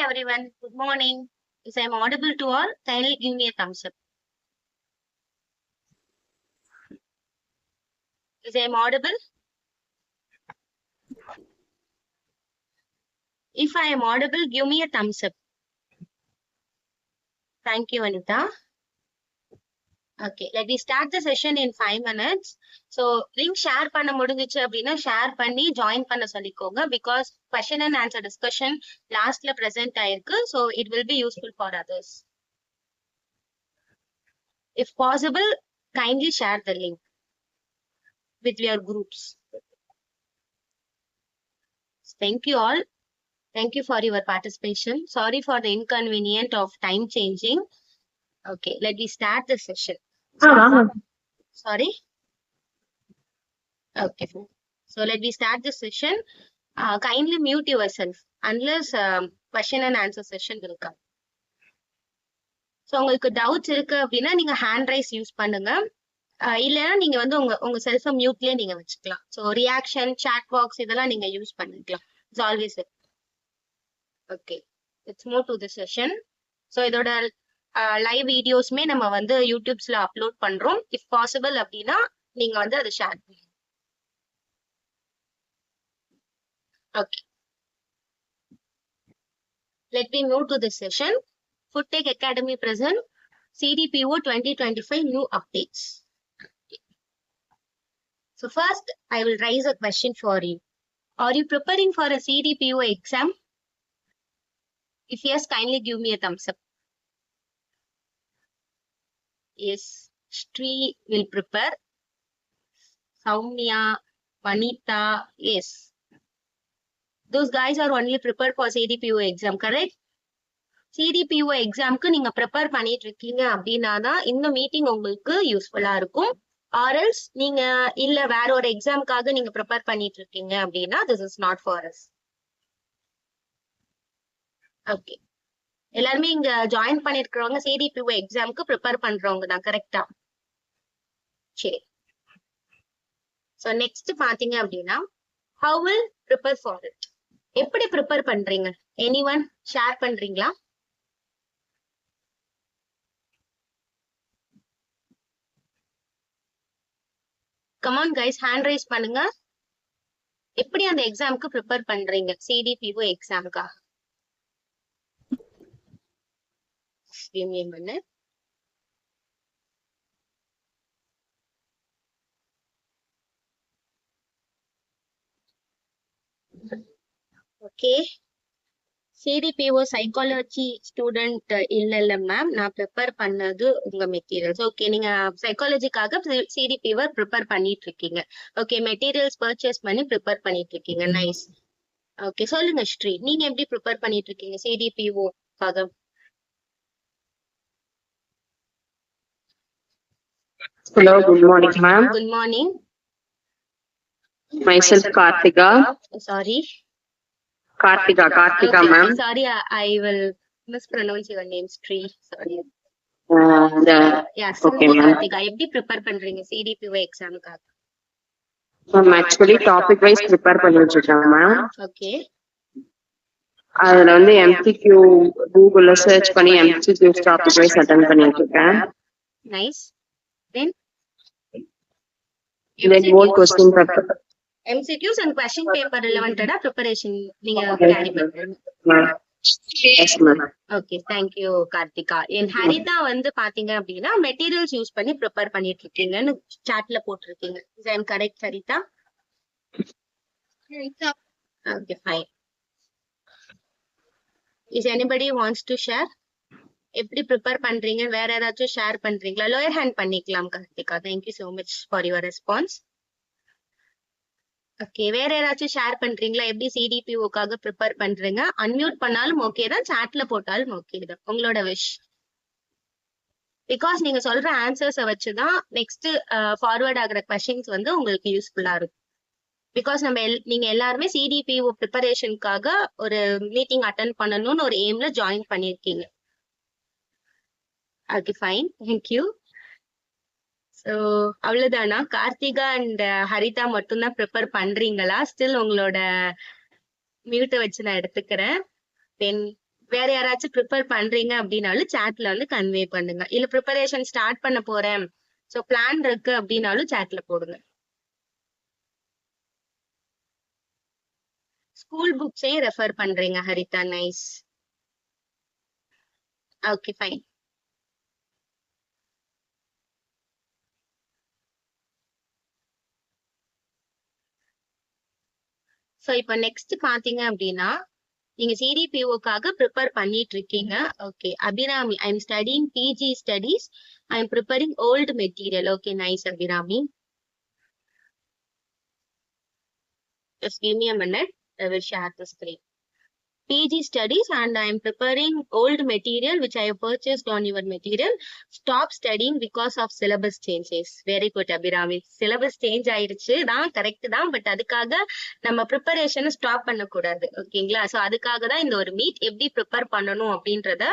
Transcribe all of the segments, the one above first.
everyone. Good morning. If I am audible to all, kindly give me a thumbs up. If I am audible? If I am audible, give me a thumbs up. Thank you, Anita. Okay, let me start the session in 5 minutes. So, link share பண்ண முடிஞ்சிச்சு அப்படின்னா share பண்ணி join பண்ண சொல்லிக்கோங்க because question and answer discussion lastல present ஆயிருக்கு. So, it will be useful for others. If possible, kindly share the link with your groups. Thank you all. Thank you for your participation. Sorry for the inconvenience of time changing. Okay, let me start the session. Sorry. Okay. So let me start the session. Kindly mute yourself unless question and answer session will come. So உங்களுக்கு doubts இருக்கு அப்படின்னா நீங்க hand raise use பண்ணுங்க. இல்லைன்னா நீங்க வந்து உங்க செல்ஃப மியூட்லயே நீங்க வச்சுக்கலாம். So reaction, chat box இதெல்லாம் நீங்க யூஸ் பண்ணிக்கலாம். It's always it. Okay, let's move to the session. So இதோட லைவ் வீடியோஸ்மே நம்ம வந்து யூடியூப்ஸ்ல அப்லோட் பண்றோம். இஃப் பாசிபிள் அப்படின்னா நீங்க வந்து அதை ஷேர் பண்ணுங்க. Okay, let me move to the session. Foodtech Academy present CDPO 2025 new updates. So first, I will raise a question for you. Are you preparing for a CDPO exam? If yes, kindly give me a thumbs up. Yes, Sri will prepare. Soumya, Vanita, yes. Those guys are only prepared for CDPO exam, correct? CDPO examக்கு நீங்க prepare பண்ணிட்டு இருக்கீங்க அப்படின்னா தான் இந்த meeting உங்களுக்கு யூஸ்ஃபுல்லா இருக்கும். ஆர்எல்ஸ் நீங்க இல்ல வேற ஒரு எக்ஸாம்க்காக நீங்க ப்ரிப்பேர் பண்ணிட்டு இருக்கீங்க அப்படின்னா this is not for us. Okay, எல்லாருமே இங்க ஜாயின் பண்ணிருக்கிறவங்க CDPO எக்ஸாம்க்கு ப்ரிப்பேர் பண்றவங்க தான், கரெக்டா? சரி. ஸோ நெக்ஸ்ட் பாத்தீங்க அப்படின்னா how will prepare for it? எப்படி ப்ரிப்பேர் பண்றீங்க? எனிஒன் ஷேர் பண்றீங்களா? கமான் கைஸ், ஹேண்ட் ரைஸ் பண்ணுங்க. எப்படி அந்த எக்ஸாம்க்கு ப்ரிப்பேர் பண்றீங்க? CDPO எக்ஸாம்க்காக. Give me a minute. Okay. CDPO psychology student இல்ல மேம், நான் ப்ரிப்பேர் பண்ணது உங்க மெட்டீரியல்ஸ். ஓகே, நீங்க சைக்காலஜிக்காக CDPO ப்ரிப்பேர் பண்ணிட்டு இருக்கீங்க. ஓகே, மெட்டீரியல்ஸ் பர்ச்சேஸ் பண்ணி ப்ரிப்பேர் பண்ணிட்டு இருக்கீங்க. நைஸ். ஓகே, சொல்லுங்க ஸ்ரீ, நீங்க எப்படி ப்ரிப்பேர் பண்ணிட்டு இருக்கீங்க CDPO-க்காக? Hello, good morning, ma'am. Good morning. Myself, Karthika. Sorry. Karthika, Okay, ma'am. sorry, I will mispronounce your name, Sri. Sorry. Yeah, Okay, ma'am. Karthika, எப்படி prepare பண்றீங்க CDPO எக்ஸாம்க்காக? Ma'am, actually topic wise prepare பண்ணிட்டு இருக்கேன் ma'am. Okay. அதுல வந்து MCQ Googleல search பண்ணி MCQ topic wise attend பண்ணிட்டு இருக்கேன். Nice. Then more question paper. MCQs and question paper related preparation நீங்க carry பண்றீங்க. Yes, ma'am. Okay, thank you Karthika. என் ஹரிதா வந்து பாத்தீங்க அப்படின்னா மெட்டீரியல்ஸ் யூஸ் பண்ணி ப்ரிப்பேர் பண்ணிட்டு இருக்கீங்கன்னு சாட்ல போட்டிருக்கீங்க. Is I am correct, Haritha? Okay, fine. Is anybody wants to share? எப்படி ப்ரிப்பேர் பண்றீங்க? வேற ஏதாச்சும் ஷேர் பண்றீங்களா? லோயர் ஹேண்ட் பண்ணிக்கலாம் Karthika. Thank you so much for your response. Okay, வேற ஏதாச்சும் ஷேர் பண்றீங்களா? எப்படி CDPO-க்காக ப்ரிப்பேர் பண்றீங்க? அன்மியூட் பண்ணாலும் ஓகே தான், சாட்ல போட்டாலும் ஓகே தான், உங்களோட விஷ். பிகாஸ் நீங்க சொல்ற ஆன்சர்ஸை வச்சுதான் நெக்ஸ்ட் ஃபார்வர்ட் ஆகிற கொஸ்டின்ஸ் வந்து உங்களுக்கு யூஸ்ஃபுல்லா இருக்கும். பிகாஸ் நீங்க எல்லாருமே CDPO ப்ரிப்பரேஷனுக்காக ஒரு மீட்டிங் அட்டென்ட் பண்ணணும்னு ஒரு எய்ம்ல ஜாயின் பண்ணிருக்கீங்க. Okay, fine, thank you. ஸோ அவ்வளவுதானா? கார்த்திகா அண்ட் ஹரிதா மட்டும்தான் ப்ரிப்பேர் பண்றீங்களா? ஸ்டில் உங்களோட மியூட்டை வச்சு நான் எடுத்துக்கிறேன். தென் வேற யாராச்சும் ப்ரிப்பேர் பண்றீங்க அப்படின்னாலும் சாட்ல வந்து கன்வே பண்ணுங்க. இல்ல ப்ரிப்பரேஷன் ஸ்டார்ட் பண்ண போறேன், சோ பிளான் இருக்கு அப்படின்னாலும் சாட்ல போடுங்க. ஸ்கூல் புக்ஸையும் ரெஃபர் பண்றீங்க Haritha, nice. Okay fine. So இப்போ நெக்ஸ்ட் பாத்தீங்க அப்படின்னா நீங்க சிடிபிஓக்காக ப்ரிப்பேர் பண்ணிட்டு இருக்கீங்க. Okay Abirami, I am studying PG studies, I am preparing old material. Okay nice Abirami. Just give me a minute. I will share the screen. PG studies and I am preparing old material which I have purchased on your material. Stop studying because of syllabus changes. Very good Abhirami. Syllabus change ஆயிடுச்சு தான், correct தான். But அதுக்காக நம்ம ப்ரிப்பரேஷனை stop பண்ணக்கூடாது. ஓகேங்களா? So அதுக்காக தான் இந்த ஒரு மீட் எப்படி ப்ரிப்பேர் பண்ணணும் அப்படின்றத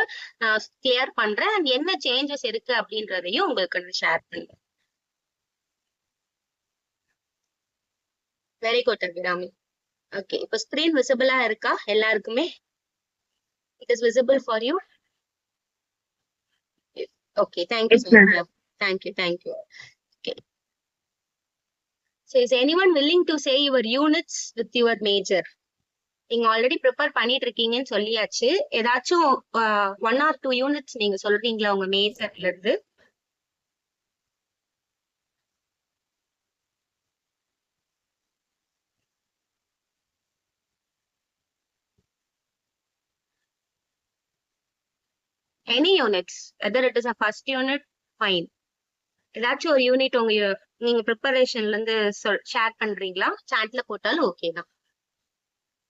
நான் கிளியர் பண்றேன். அண்ட் என்ன சேஞ்சஸ் இருக்கு அப்படின்றதையும் உங்களுக்கு நான் ஷேர் பண்றேன். Very good Abirami. ஓகே இப்போ ஸ்கிரீன் விசிபிளா இருக்கா எல்லாருக்குமே? It is visible for you? Okay, thank you, Yes, ma'am. sir. Thank you, thank you. Okay. So is anyone willing to say your units with your major? நீங்க already prepare பண்ணிட்டு இருக்கீங்கன்னு சொல்லியாச்சு. ஏதாச்சும் 1 or 2 units நீங்க சொல்றீங்களா உங்க மேஜர்ல இருந்து? Any units, whether it is a first unit, fine. ஏதாச்சும் ஒரு யூனிட் உங்க நீங்க ப்ரிப்பரேஷன்ல இருந்து ஷேர் பண்றீங்களா? சாட்ல போட்டாலும் ஓகே தான்.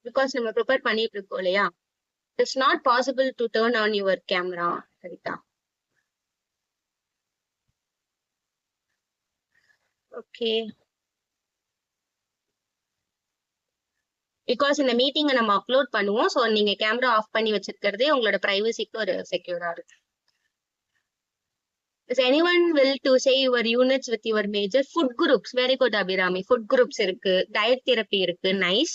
பிகாஸ் நம்ம ப்ரிப்பேர் பண்ணிட்டு இருக்கோம் இல்லையா? It's not possible to turn on your camera, Harita. Okay. Because இந்த மீட்டிங்கை நம்ம அப்லோட் பண்ணுவோம். ஸோ நீங்க கேமரா ஆஃப் பண்ணி வச்சிருக்கிறதே உங்களோட பிரைவசிக்கு ஒரு செக்யூரா இருக்கு. Is anyone will to say your units with your major? Food groups, very good Abhirami. Food groups இருக்கு, diet therapy இருக்கு, nice.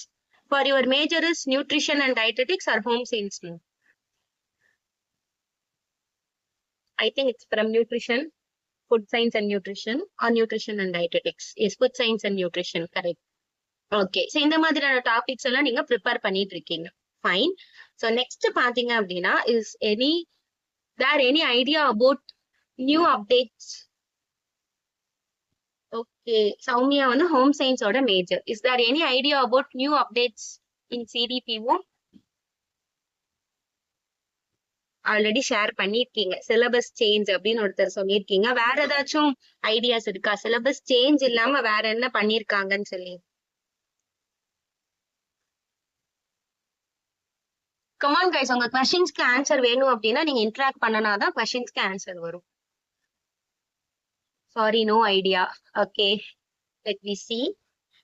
For your major is nutrition and dietetics or home science? I think it's from nutrition, food science and nutrition, or nutrition and dietetics. Yes, food science and nutrition, correct. Okay, so இந்த மாதிரியான topics எல்லாம் நீங்க prepare பண்ணிட்டு இருக்கீங்க. Fine. So next பாத்தீங்க அப்படின்னா is any idea about new updates? Okay, Soumya வந்து home சயின்ஸோட major. Is there any idea about new updates in CDPO? Already share பண்ணிருக்கீங்க சிலபஸ் சேஞ்ச் அப்படின்னு ஒருத்தர் சொல்லியிருக்கீங்க. வேற ஏதாச்சும் ஐடியாஸ் இருக்கா சிலபஸ் சேஞ்ச் இல்லாம வேற என்ன பண்ணிருக்காங்கன்னு சொல்லி? கமான் கைஸ், உங்க கொஸ்டின்ஸ்க்கு ஆன்சர் வேணும் அப்படின்னா நீங்க இன்டராக்ட் பண்ணனாதான் கொஸ்டின்ஸ்க்கு ஆன்சர் வரும். Sorry, no idea. Okay, let we see.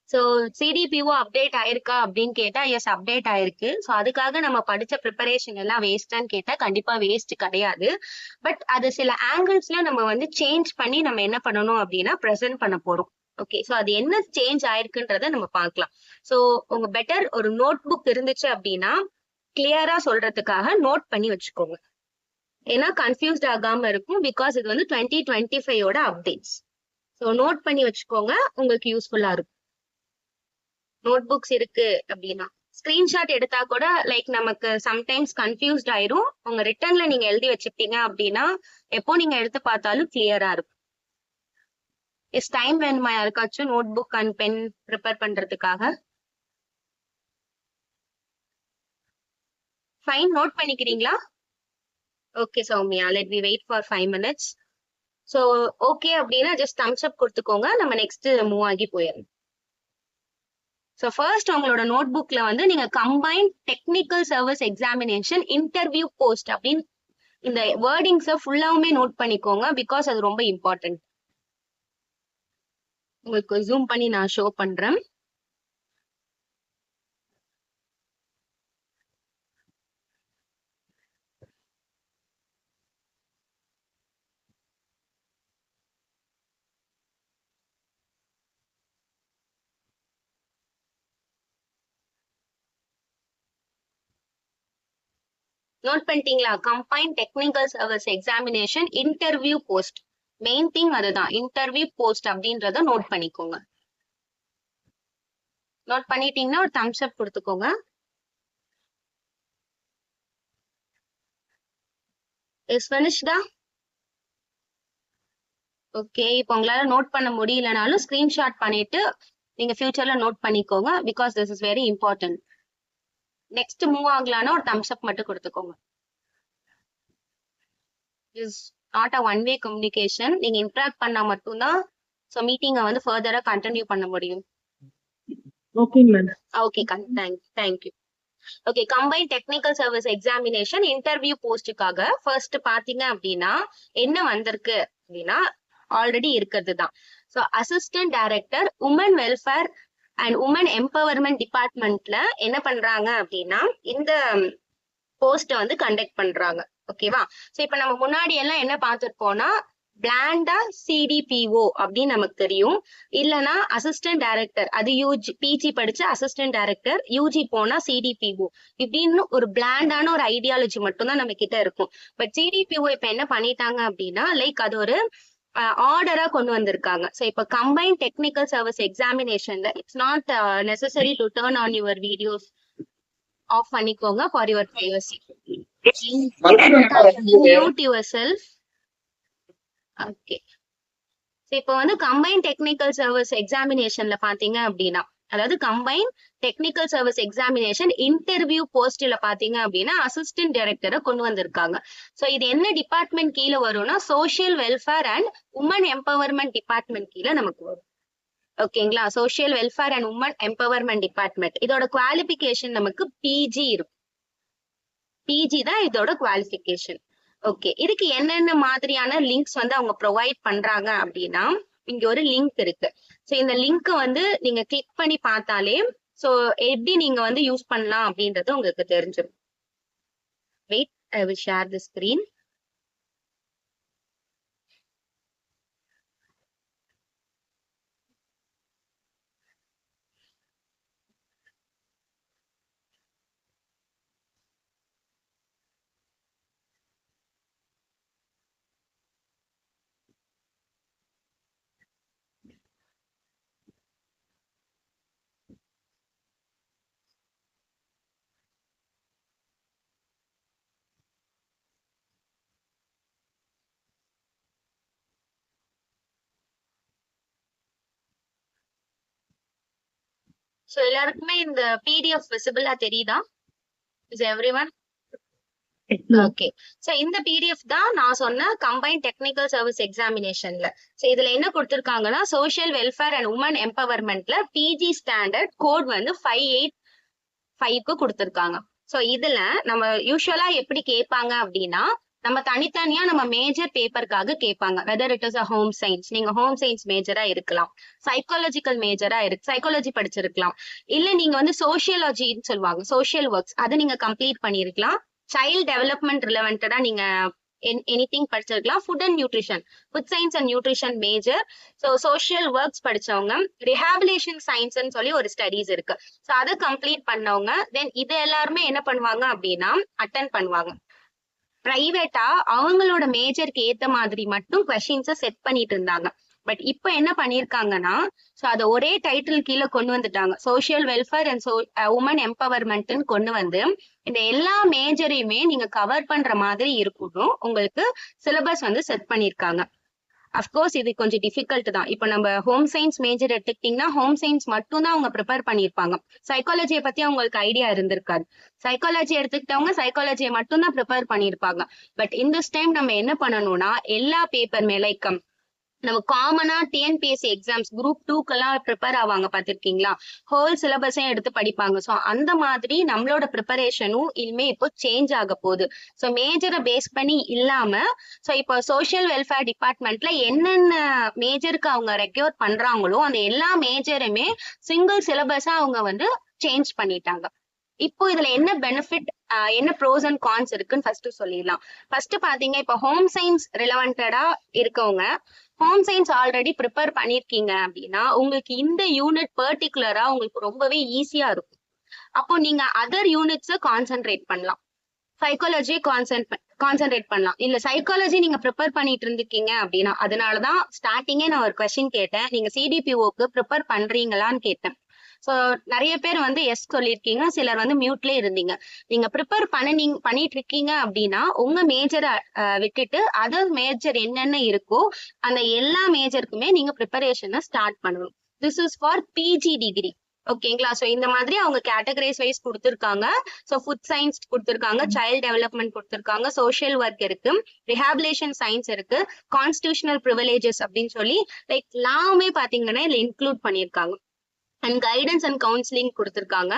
So CDPO update ஆயிருக்கா அப்படின்னு கேட்டா எஸ், அப்டேட் ஆயிருக்கு. ஸோ அதுக்காக நம்ம படிச்ச ப்ரிப்பரேஷன் எல்லாம் வேஸ்டான்னு கேட்டா கண்டிப்பா வேஸ்ட் கிடையாது. பட் அது சில ஆங்கிள்ஸ்ல நம்ம வந்து சேஞ்ச் பண்ணி நம்ம என்ன பண்ணணும் அப்படின்னா ப்ரெசென்ட் பண்ண போறோம். ஓகே, ஸோ அது என்ன சேஞ்ச் ஆயிருக்குன்றத நம்ம பார்க்கலாம். ஸோ உங்க பெட்டர் ஒரு நோட் புக் இருந்துச்சு அப்படின்னா கிளியரா சொல்றதுக்காக நோட் பண்ணி வச்சுக்கோங்க. ஏன்னா கன்ஃபியூஸ்ட் ஆகாம இருக்கும். பிகாஸ் இது வந்து 2025 அப்டேட்ஸ். ஸோ நோட் பண்ணி வச்சுக்கோங்க, உங்களுக்கு யூஸ்ஃபுல்லா இருக்கும். நோட் புக்ஸ் இருக்கு அப்படின்னா ஸ்கிரீன்ஷாட் எடுத்தா கூட லைக் நமக்கு சம்டைம்ஸ் கன்ஃபியூஸ்ட் ஆயிரும். உங்க ரிட்டர்ன்ல நீங்க எழுதி வச்சுக்கிட்டீங்க அப்படின்னா எப்போ நீங்க எடுத்து பார்த்தாலும் கிளியரா இருக்கும். இஸ் டைம் வேணுமா யாருக்காச்சும் note book and pen prepare பண்றதுக்காக? ஃபைன், நோட் பண்ணிக்கிறீங்களா? Okay Soumya, let we wait for 5 minutes. So okay அப்படின்னா ஜஸ்ட் தம்ஸ் அப் கொடுத்துக்கோங்க, நம்ம நெக்ஸ்ட் மூவ் ஆகி போயிடணும். ஸோ ஃபர்ஸ்ட் உங்களோட நோட் புக்ல வந்து நீங்க combined technical service examination interview post அப்படின்னு இந்த வேர்டிங்ஸை ஃபுல்லாவுமே நோட் பண்ணிக்கோங்க. பிகாஸ் அது ரொம்ப இம்பார்ட்டன்ட். உங்களுக்கு ஜூம் பண்ணி நான் ஷோ பண்றேன். நோட் பண்ணிட்டீங்களா? Combined technical service examination interview post. Main thing அதுதான், இன்டர்வியூ போஸ்ட் அப்படின்றத நோட் பண்ணிக்கோங்க. நோட் பண்ணிட்டீங்கன்னா ஒரு தம்ஸ் அப் கொடுத்துக்கோங்க. இஸ் ஃபினிஷ்டா? ஓகே, இப்போ உங்களால நோட் பண்ண முடியலனாலும் ஸ்கிரீன்ஷாட் பண்ணிட்டு நீங்க ஃபியூச்சர்ல நோட் பண்ணிக்கோங்க. Because this is very important. Next move ஆகலான்னா ஒரு தம்ஸ் அப் மட்டும் கொடுத்துக்கோங்க. Is not a one way communication. நீங்க இன்டராக்ட் பண்ணா மட்டும்தான் ஸோ மீட்டிங்கை வந்து ஃபர்தரா கண்டினியூ பண்ண முடியும். Okay ma'am. Okay, thank you. Okay, combine technical service examination interview போஸ்டுக்காக ஃபர்ஸ்ட் பாத்தீங்க அப்படின்னா என்ன வந்திருக்கு அப்படின்னா ஆல்ரெடி இருக்கிறது தான். So assistant director women welfare and women empowerment டிபார்ட்மெண்ட்ல என்ன பண்றாங்க அப்படின்னா இந்த போஸ்ட வந்து கண்டக்ட் பண்றாங்க. ஓகேவா? ஸோ இப்ப நம்ம முன்னாடி எல்லாம் என்ன பார்த்துருப்போம்னா பிளாண்டா சிடிபிஓ அப்படின்னு நமக்கு தெரியும். இல்லைன்னா அசிஸ்டன்ட் டைரக்டர், அது யூஜி பிஜி படிச்ச அசிஸ்டன்ட் டைரக்டர், யூஜி போனா சிடிபிஓ, இப்படின்னு ஒரு பிளாண்டான ஒரு ஐடியாலஜி மட்டும் தான் நம்ம கிட்ட இருக்கும். பட் சிடிபிஓ இப்ப என்ன பண்ணிட்டாங்க அப்படின்னா லைக் அது ஒரு ஆர்டரா கொண்டு வந்திருக்காங்க. ஸோ இப்போ கம்பைன் டெக்னிக்கல் சர்வீஸ் எக்ஸாமினேஷன்ல it's not necessary to turn on your videos. Off பண்ணிக்கோங்க for your privacy. Mute your self. Okay, இப்போ வந்து கம்பைன் டெக்னிக்கல் சர்வீஸ் எக்ஸாமினேஷன்ல பாத்தீங்க அப்படின்னா, அதாவது combine technical service examination interview போஸ்ட்ல பாத்தீங்க அப்படின்னா அசிஸ்டன்ட் டைரக்டரை கொண்டு வந்திருக்காங்க. ஸோ இது என்ன டிபார்ட்மெண்ட் கீழே வரும்னா social welfare and women empowerment department கீழே நமக்கு வரும். ஓகேங்களா? Social welfare and women empowerment department. இதோட குவாலிபிகேஷன் நமக்கு பிஜி இருக்கும். பிஜி தான் இதோட குவாலிபிகேஷன். ஓகே, இதுக்கு என்னென்ன மாதிரியான லிங்க்ஸ் வந்து அவங்க ப்ரொவைட் பண்றாங்க அப்படின்னா இங்க ஒரு லிங்க் இருக்கு. ஸோ இந்த லிங்க் வந்து நீங்க கிளிக் பண்ணி பார்த்தாலே ஸோ எப்படி நீங்க வந்து யூஸ் பண்ணலாம் அப்படின்றது உங்களுக்கு தெரிஞ்சிடும். Wait, I will share the screen. So எல்லாருக்குமே இந்த பிடிஎஃப் விசிபிளா தெரியுதா? Is everyone okay? சோ இந்த பிடிஎஃப் தான் நான் சொன்ன கம்பைன் டெக்னிக்கல் சர்வீஸ் எக்ஸாமினேஷன்ல. சோ இதுல என்ன கொடுத்திருக்காங்கன்னா சோஷியல் வெல்ஃபேர் அண்ட் உமன் எம்பவர்மெண்ட்ல பிஜி ஸ்டாண்டர்ட் கோட் வந்து 585க்கு கொடுத்திருக்காங்க. சோ இதுல நம்ம யூஸ்வலா எப்படி கேட்பாங்க அப்படின்னா நம்ம தனித்தனியா நம்ம மேஜர் பேப்பருக்காக கேட்பாங்க. Whether it is a home science, நீங்க ஹோம் சயின்ஸ் மேஜரா இருக்கலாம், சைக்காலஜிக்கல் மேஜரா சைக்காலஜி படிச்சிருக்கலாம், இல்ல நீங்க வந்து சோசியாலஜின்னு சொல்லுவாங்க சோசியல் ஒர்க்ஸ், அதை நீங்க கம்ப்ளீட் பண்ணிருக்கலாம். சைல்ட் டெவலப்மெண்ட் ரிலவெண்டடா நீங்க எனிதிங் படிச்சிருக்கலாம். Food and nutrition, food science and nutrition major. So social works படிச்சவங்க, ரிஹாபிலேஷன் சயின்ஸ்ன்னு சொல்லி ஒரு ஸ்டடீஸ் இருக்கு, ஸோ அதை கம்ப்ளீட் பண்ணவங்க தென் இது எல்லாருமே என்ன பண்ணுவாங்க அப்படின்னா அட்டன் பண்ணுவாங்க. பிரைவேட்டா அவங்களோட மேஜருக்கு ஏத்த மாதிரி மட்டும் கொஸ்டின்ஸை செட் பண்ணிட்டு இருந்தாங்க. பட் இப்ப என்ன பண்ணிருக்காங்கன்னா சோ அதை ஒரே டைட்டில் கீழே கொண்டு வந்துட்டாங்க, சோஷியல் வெல்ஃபேர் அண்ட் உமன் எம்பவர்மெண்ட்னு கொண்டு வந்து இந்த எல்லா மேஜரையுமே நீங்க கவர் பண்ற மாதிரி இருக்கணும் உங்களுக்கு சிலபஸ் வந்து செட் பண்ணிருக்காங்க. அஃப்கோர்ஸ் இது கொஞ்சம் டிஃபிகல்ட் தான். இப்போ நம்ம ஹோம் சயின்ஸ் மேஜர் எடுத்துக்கிட்டீங்கன்னா ஹோம் சயின்ஸ் மட்டும் தான் அவங்க ப்ரிப்பேர் பண்ணியிருப்பாங்க, சைக்காலஜியை பத்தி அவங்களுக்கு ஐடியா இருந்திருக்காது. சைக்காலஜி எடுத்துக்கிட்டவங்க சைக்காலஜியை மட்டும் தான் ப்ரிப்பேர் பண்ணியிருப்பாங்க. பட் இந்த டைம் நம்ம என்ன பண்ணணும்னா எல்லா பேப்பருமே லைக் நம்ம காமனா டிஎன்பிஎஸ்சி எக்ஸாம்ஸ் குரூப் 2க்கெல்லாம் ப்ரிப்பேர் ஆவாங்க பாத்திருக்கீங்களா, ஹோல் சிலபஸையும் எடுத்து படிப்பாங்க. ஸோ அந்த மாதிரி நம்மளோட ப்ரிப்பரேஷனும் இனிமே இப்போ சேஞ்ச் ஆக போகுது. ஸோ மேஜரை பேஸ் பண்ணி இல்லாம ஸோ இப்போ சோஷியல் வெல்ஃபேர் டிபார்ட்மெண்ட்ல என்னென்ன மேஜருக்கு அவங்க ரெக்யூர் பண்றாங்களோ அந்த எல்லா மேஜருமே சிங்கிள் சிலபஸா அவங்க வந்து சேஞ்ச் பண்ணிட்டாங்க. இப்போ இதுல என்ன பெனிஃபிட், என்ன ப்ரோஸ் அண்ட் கான்ஸ் இருக்குன்னு ஃபர்ஸ்ட் சொல்லிடலாம். ஃபர்ஸ்ட் பாத்தீங்க இப்போ ஹோம் சயின்ஸ் ரிலவெண்டடா இருக்கவங்க ஹோம் சயின்ஸ் ஆல்ரெடி ப்ரிப்பேர் பண்ணிருக்கீங்க அப்படின்னா உங்களுக்கு இந்த யூனிட் பர்டிகுலரா உங்களுக்கு ரொம்பவே ஈஸியா இருக்கும். அப்போ நீங்க அதர் யூனிட்ஸை கான்சென்ட்ரேட் பண்ணலாம். சைக்காலஜி கான்சென்ட்ரேட் பண்ணலாம். இல்ல சைக்காலஜி நீங்க ப்ரிப்பேர் பண்ணிட்டு இருந்திருக்கீங்க அப்படின்னா, அதனாலதான் ஸ்டார்டிங்கே நான் ஒரு கொஸ்டின் கேட்டேன், நீங்க சிடிபிஓக்கு ப்ரிப்பேர் பண்றீங்களான்னு கேட்டேன். சோ நிறைய பேர் வந்து எஸ் சொல்லியிருக்கீங்க, சிலர் வந்து மியூட்ல இருந்தீங்க. நீங்க ப்ரிப்பேர் பண்ணிட்டு இருக்கீங்க அப்படின்னா உங்க மேஜரை விட்டுட்டு அதர் மேஜர் என்னென்ன இருக்கோ அந்த எல்லா மேஜருக்குமே நீங்க ப்ரிப்பரேஷனை ஸ்டார்ட் பண்ணணும். This is for PG degree. ஓகேங்களா? சோ இந்த மாதிரி அவங்க கேட்டகரைஸ் வைஸ் கொடுத்திருக்காங்க. சோ ஃபுட் சயின்ஸ் கொடுத்திருக்காங்க, சைல்ட் டெவலப்மெண்ட் கொடுத்திருக்காங்க, சோஷியல் ஒர்க் இருக்கு, ரிஹாபிலேஷன் சயின்ஸ் இருக்கு, கான்ஸ்டிடியூஷனல் ப்ரிவிலேஜஸ் அப்படின்னு சொல்லி லைக் லாமே பாத்தீங்கன்னா இதுல இன்க்ளூட் பண்ணிருக்காங்க. அண்ட் கைடன்ஸ் அண்ட் கவுன்சிலிங் கொடுத்திருக்காங்க,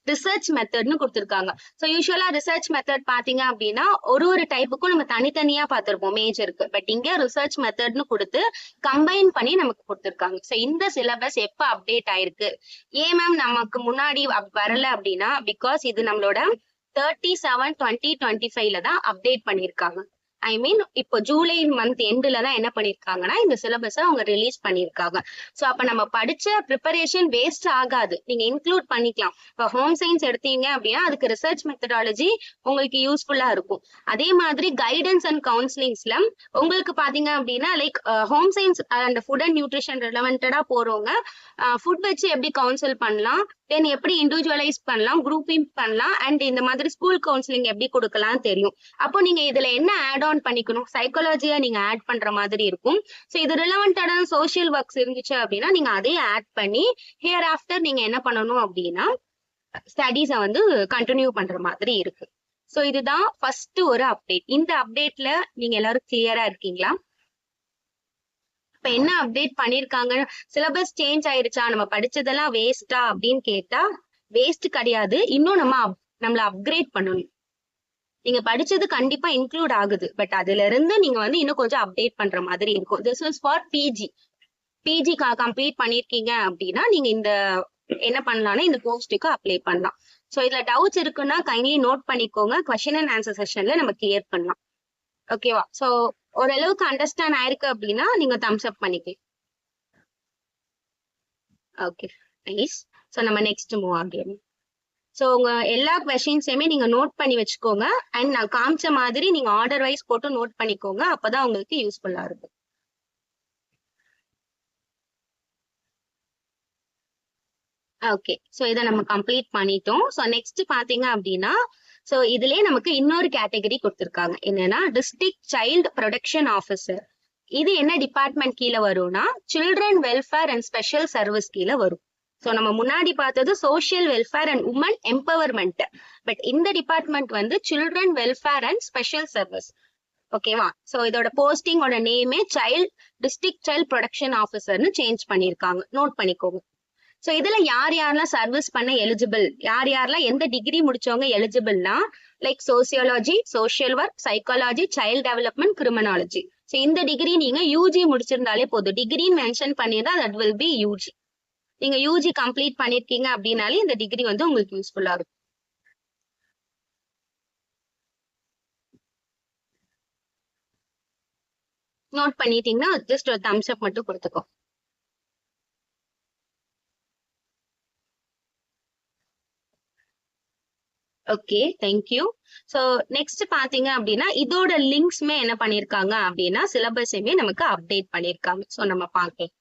ரிசர்ச் மெத்தட்னு கொடுத்திருக்காங்க. ஸோ யூஸ்வலா ரிசர்ச் மெத்தட் பாத்தீங்க அப்படின்னா ஒரு டைப்புக்கும் நம்ம தனித்தனியா பார்த்திருப்போம் மேஜருக்கு. பட் இங்க ரிசர்ச் மெத்தட்னு கொடுத்து கம்பைன் பண்ணி நமக்கு கொடுத்திருக்காங்க. ஸோ இந்த சிலபஸ் எப்ப அப்டேட் ஆயிருக்கு, ஏன் மேம் நமக்கு முன்னாடி வரல அப்படின்னா, பிகாஸ் இது நம்மளோட 37/2025 தான் அப்டேட் பண்ணிருக்காங்க. ஐ மீன் இப்போ ஜூலை மந்த் எண்ட்ல தான் என்ன பண்ணிருக்காங்கன்னா இந்த சிலபஸ அவங்க ரிலீஸ் பண்ணிருக்காங்க. சோ அப்ப நம்ம படிச்ச ப்ரிப்பரேஷன் வேஸ்ட் ஆகாது, நீங்க இன்க்ளூட் பண்ணிக்கலாம். இப்ப ஹோம் சயின்ஸ் எடுத்தீங்க அப்படின்னா அதுக்கு ரிசர்ச் மெத்தடாலஜி உங்களுக்கு யூஸ்ஃபுல்லா இருக்கும். அதே மாதிரி கைடன்ஸ் அண்ட் கவுன்சிலிங்ஸ்ல உங்களுக்கு பாத்தீங்க அப்படின்னா like home science and food and nutrition ரிலவெண்டடா போறவங்க ஃபுட் வச்சு எப்படி கவுன்சில் பண்ணலாம், தென் எப்படி இண்டிவிஜுவலைஸ் பண்ணலாம், குரூப்பிங் பண்ணலாம், அண்ட் இந்த மாதிரி ஸ்கூல் கவுன்சிலிங் எப்படி கொடுக்கலாம் தெரியும். அப்போ நீங்க இதுல என்ன ஆட் ஆன் பண்ணிக்கணும், சைக்காலஜியா நீங்க ஆட் பண்ற மாதிரி இருக்கும். சோ இது ரிலவெண்டடான சோஷியல் ஒர்க்ஸ் இருந்துச்சு அப்படின்னா நீங்க அதையே ஆட் பண்ணி ஹியர் ஆஃப்டர் நீங்க என்ன பண்ணணும் அப்படின்னா ஸ்டடீஸ வந்து கண்டினியூ பண்ற மாதிரி இருக்கு. சோ இதுதான் ஃபர்ஸ்ட் ஒரு அப்டேட். இந்த அப்டேட்ல நீங்க எல்லாரும் கிளியரா இருக்கீங்களா? இப்ப என்ன அப்டேட் பண்ணிருக்காங்க, சிலபஸ் சேஞ்ச் ஆயிருச்சா, நம்ம படிச்சதெல்லாம் வேஸ்டா அப்படின்னு கேட்டா வேஸ்ட் கிடையாது. இன்னும் நம்மள அப்கிரேட் பண்ணணும். நீங்க படிச்சது கண்டிப்பா இன்க்ளூட் ஆகுது, பட் அதுல இருந்து நீங்க வந்து இன்னும் கொஞ்சம் அப்டேட் பண்ற மாதிரி இருக்கும். This is for PG complete பண்ணிருக்கீங்க அப்படின்னா நீங்க இந்த என்ன பண்ணலாம்னா இந்த போஸ்டுக்கு அப்ளை பண்ணலாம். சோ இதுல டவுட்ஸ் இருக்குன்னா கைண்ட்லி நோட் பண்ணிக்கோங்க, கொஸ்டின் அண்ட் ஆன்சர் செஷன்ல நம்ம கிளியர் பண்ணலாம். ஓகேவா? சோ ஓரளவுக்கு அண்டர்ஸ்டாண்ட் ஆயிருக்கு அப்படின்னா நீங்க தம்ஸ் அப் பண்ணிக்கலாம். Okay, nice. சோ நம்ம நெக்ஸ்ட் மூவ் ஆகலாம். சோ உங்க எல்லா கொஸ்டின்ஸையுமே நீங்க நோட் பண்ணி வச்சுக்கோங்க, அண்ட் நான் காமிச்ச மாதிரி நீங்க ஆர்டர் வைஸ் போட்டு நோட் பண்ணிக்கோங்க, அப்பதான் உங்களுக்கு யூஸ்ஃபுல்லா இருக்கும். ஓகே, சோ இதை நம்ம கம்ப்ளீட் பண்ணிட்டோம். சோ நெக்ஸ்ட் பாத்தீங்க அப்படின்னா சோ இதுலயே நமக்கு இன்னொரு கேட்டகரி கொடுத்திருக்காங்க, என்னன்னா டிஸ்ட்ரிக்ட் சைல்டு ப்ரொடெக்ஷன் ஆஃபீஸர். இது என்ன டிபார்ட்மெண்ட் கீழே வரும்னா children welfare and special service கீழே வரும். சோ நம்ம முன்னாடி பார்த்தது social welfare and women empowerment, but இந்த டிபார்ட்மெண்ட் வந்து children welfare and special service. ஓகேவா? சோ இதோட போஸ்டிங்கோட நேமே டிஸ்ட்ரிக்ட் சைல்ட் ப்ரொடெக்ஷன் ஆஃபீஸர்னு சேஞ்ச் பண்ணிருக்காங்க, நோட் பண்ணிக்கோங்க. சோ இதுல யார் யாரெல்லாம் சர்வீஸ் பண்ண எலிஜிபிள், யார் யாரெல்லாம் எந்த டிகிரி முடிச்சவங்க எலிஜிபிள்னா like sociology, social work, psychology, child development, criminology. So இந்த டிகிரி நீங்க யூஜி முடிச்சிருந்தாலே போதும். டிகிரின்னு மென்ஷன் பண்ணிருந்தா தட் வில் பி யூஜி. நீங்க யூஜி கம்ப்ளீட் பண்ணிருக்கீங்க அப்படின்னாலே இந்த டிகிரி வந்து உங்களுக்கு யூஸ்ஃபுல்லா இருக்கும். நோட் பண்ணிட்டீங்கன்னா ஜஸ்ட் ஒரு தம்ஸ் அப் மட்டும் கொடுத்துக்கோ. Okay, thank you. சோ நெக்ஸ்ட் பாத்தீங்க அப்படின்னா இதோட லிங்க்ஸ்மே என்ன பண்ணிருக்காங்க அப்படின்னா சிலபஸையுமே நமக்கு அப்டேட் பண்ணிருக்காங்க. சோ நம்ம பார்க்கலாம்.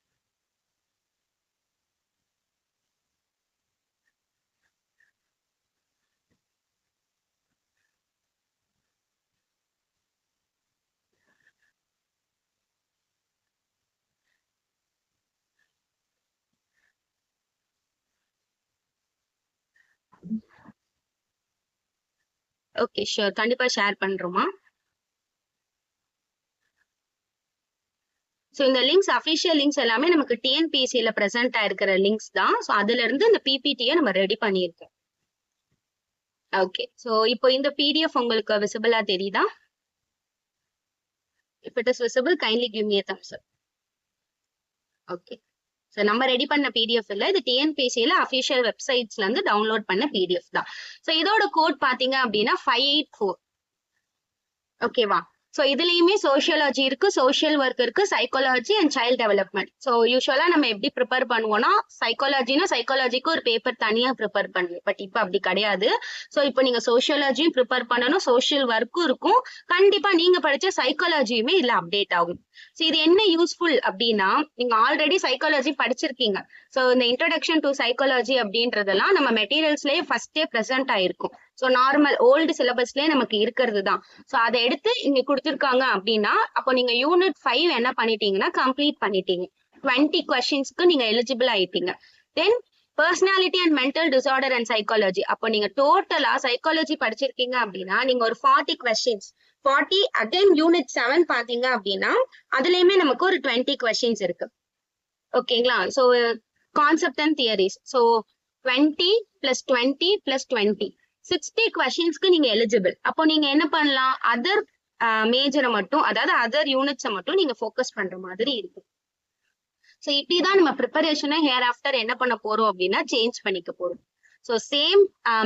ஓகே, ஷூர், கண்டிப்பா ஷேர் பண்றோமா. சோ இந்த லிங்க்ஸ் அபிஷியல் லிங்க்ஸ் எல்லாமே நமக்கு டிஎன்பிஎஸ்சில பிரசன்ட் ஆயிருக்கிற லிங்க்ஸ் தான். சோ அதுல இருந்து இந்த பிபிடியை நம்ம ரெடி பண்ணியிருக்கோம். ஓகே, சோ இப்போ இந்த பிடிஎஃப் உங்களுக்கு விசிபிளா தெரியுதா? If it is visible, kindly give me a thumbs up. Okay, so நம்ம ரெடி பண்ண பிடிஎஃப் இல்ல, இது டிஎன்பிஎஸ்சில அபிஷியல் வெப்சைட்ஸ்ல இருந்து டவுன்லோட் பண்ண பிடிஎஃப் தான். சோ இதோட கோட் பாத்தீங்க அப்படின்னா 584. ஓகேவா? ஸோ இதுலயுமே சோஷியாலஜி இருக்கு, சோஷியல் ஒர்க் இருக்கு, psychology and child development. So யூஸ்வலா நம்ம எப்படி ப்ரிப்பேர் பண்ணுவோம்னா சைக்காலஜிக்கு ஒரு பேப்பர் தனியா ப்ரிப்பேர் பண்ணுவோம். பட் இப்போ அப்படி கிடையாது. ஸோ இப்போ நீங்க சோஷியாலஜியும் ப்ரிப்பேர் பண்ணணும், சோஷியல் ஒர்க்கும் இருக்கும். கண்டிப்பா நீங்க படிச்ச சைக்காலஜியுமே இதுல அப்டேட் ஆகும். ஸோ இது என்ன யூஸ்ஃபுல் அப்படின்னா, நீங்க ஆல்ரெடி சைக்காலஜி படிச்சிருக்கீங்க. ஸோ இந்த இன்ட்ரோடக்ஷன் டு சைக்காலஜி அப்படின்றதெல்லாம் நம்ம மெட்டீரியல்ஸ்லயே ஃபர்ஸ்டே ப்ரெசென்ட் ஆயிருக்கும். ஸோ நார்மல் ஓல்டு சிலபஸ்லயே நமக்கு இருக்கிறது தான். ஸோ அதை எடுத்து இங்க கொடுத்துருக்காங்க அப்படின்னா, அப்போ நீங்க யூனிட் 5 என்ன பண்ணிட்டீங்கன்னா கம்ப்ளீட் பண்ணிட்டீங்க. 20 கொஸ்டின்ஸ்க்கு நீங்க எலிஜிபிள் ஆயிட்டீங்க. Then personality and mental disorder and psychology, அப்போ நீங்க டோட்டலா சைக்காலஜி படிச்சிருக்கீங்க அப்படின்னா நீங்க ஒரு 40 கொஸ்டின்ஸ் 40 அகைன் யூனிட் 7 பாத்தீங்க அப்படின்னா அதுலயுமே நமக்கு ஒரு 20 கொஸ்டின்ஸ் இருக்கு. ஓகேங்களா? So concept and theories. So 20 + 20 + 20 60 கொஸ்டின்ஸ்க்கு நீங்க எலிஜிபிள். அப்போ நீங்க என்ன பண்ணலாம், அதர் மேஜரை மட்டும், அதாவது அதர் யூனிட்ஸை மட்டும் நீங்க ஃபோக்கஸ் பண்ற மாதிரி இருக்கும். ஸோ இப்படிதான் நம்ம ப்ரிப்பரேஷனை ஹேர் ஆஃப்டர் என்ன பண்ண போறோம் அப்படின்னா சேஞ்ச் பண்ணிக்க போறோம். ஸோ சேம்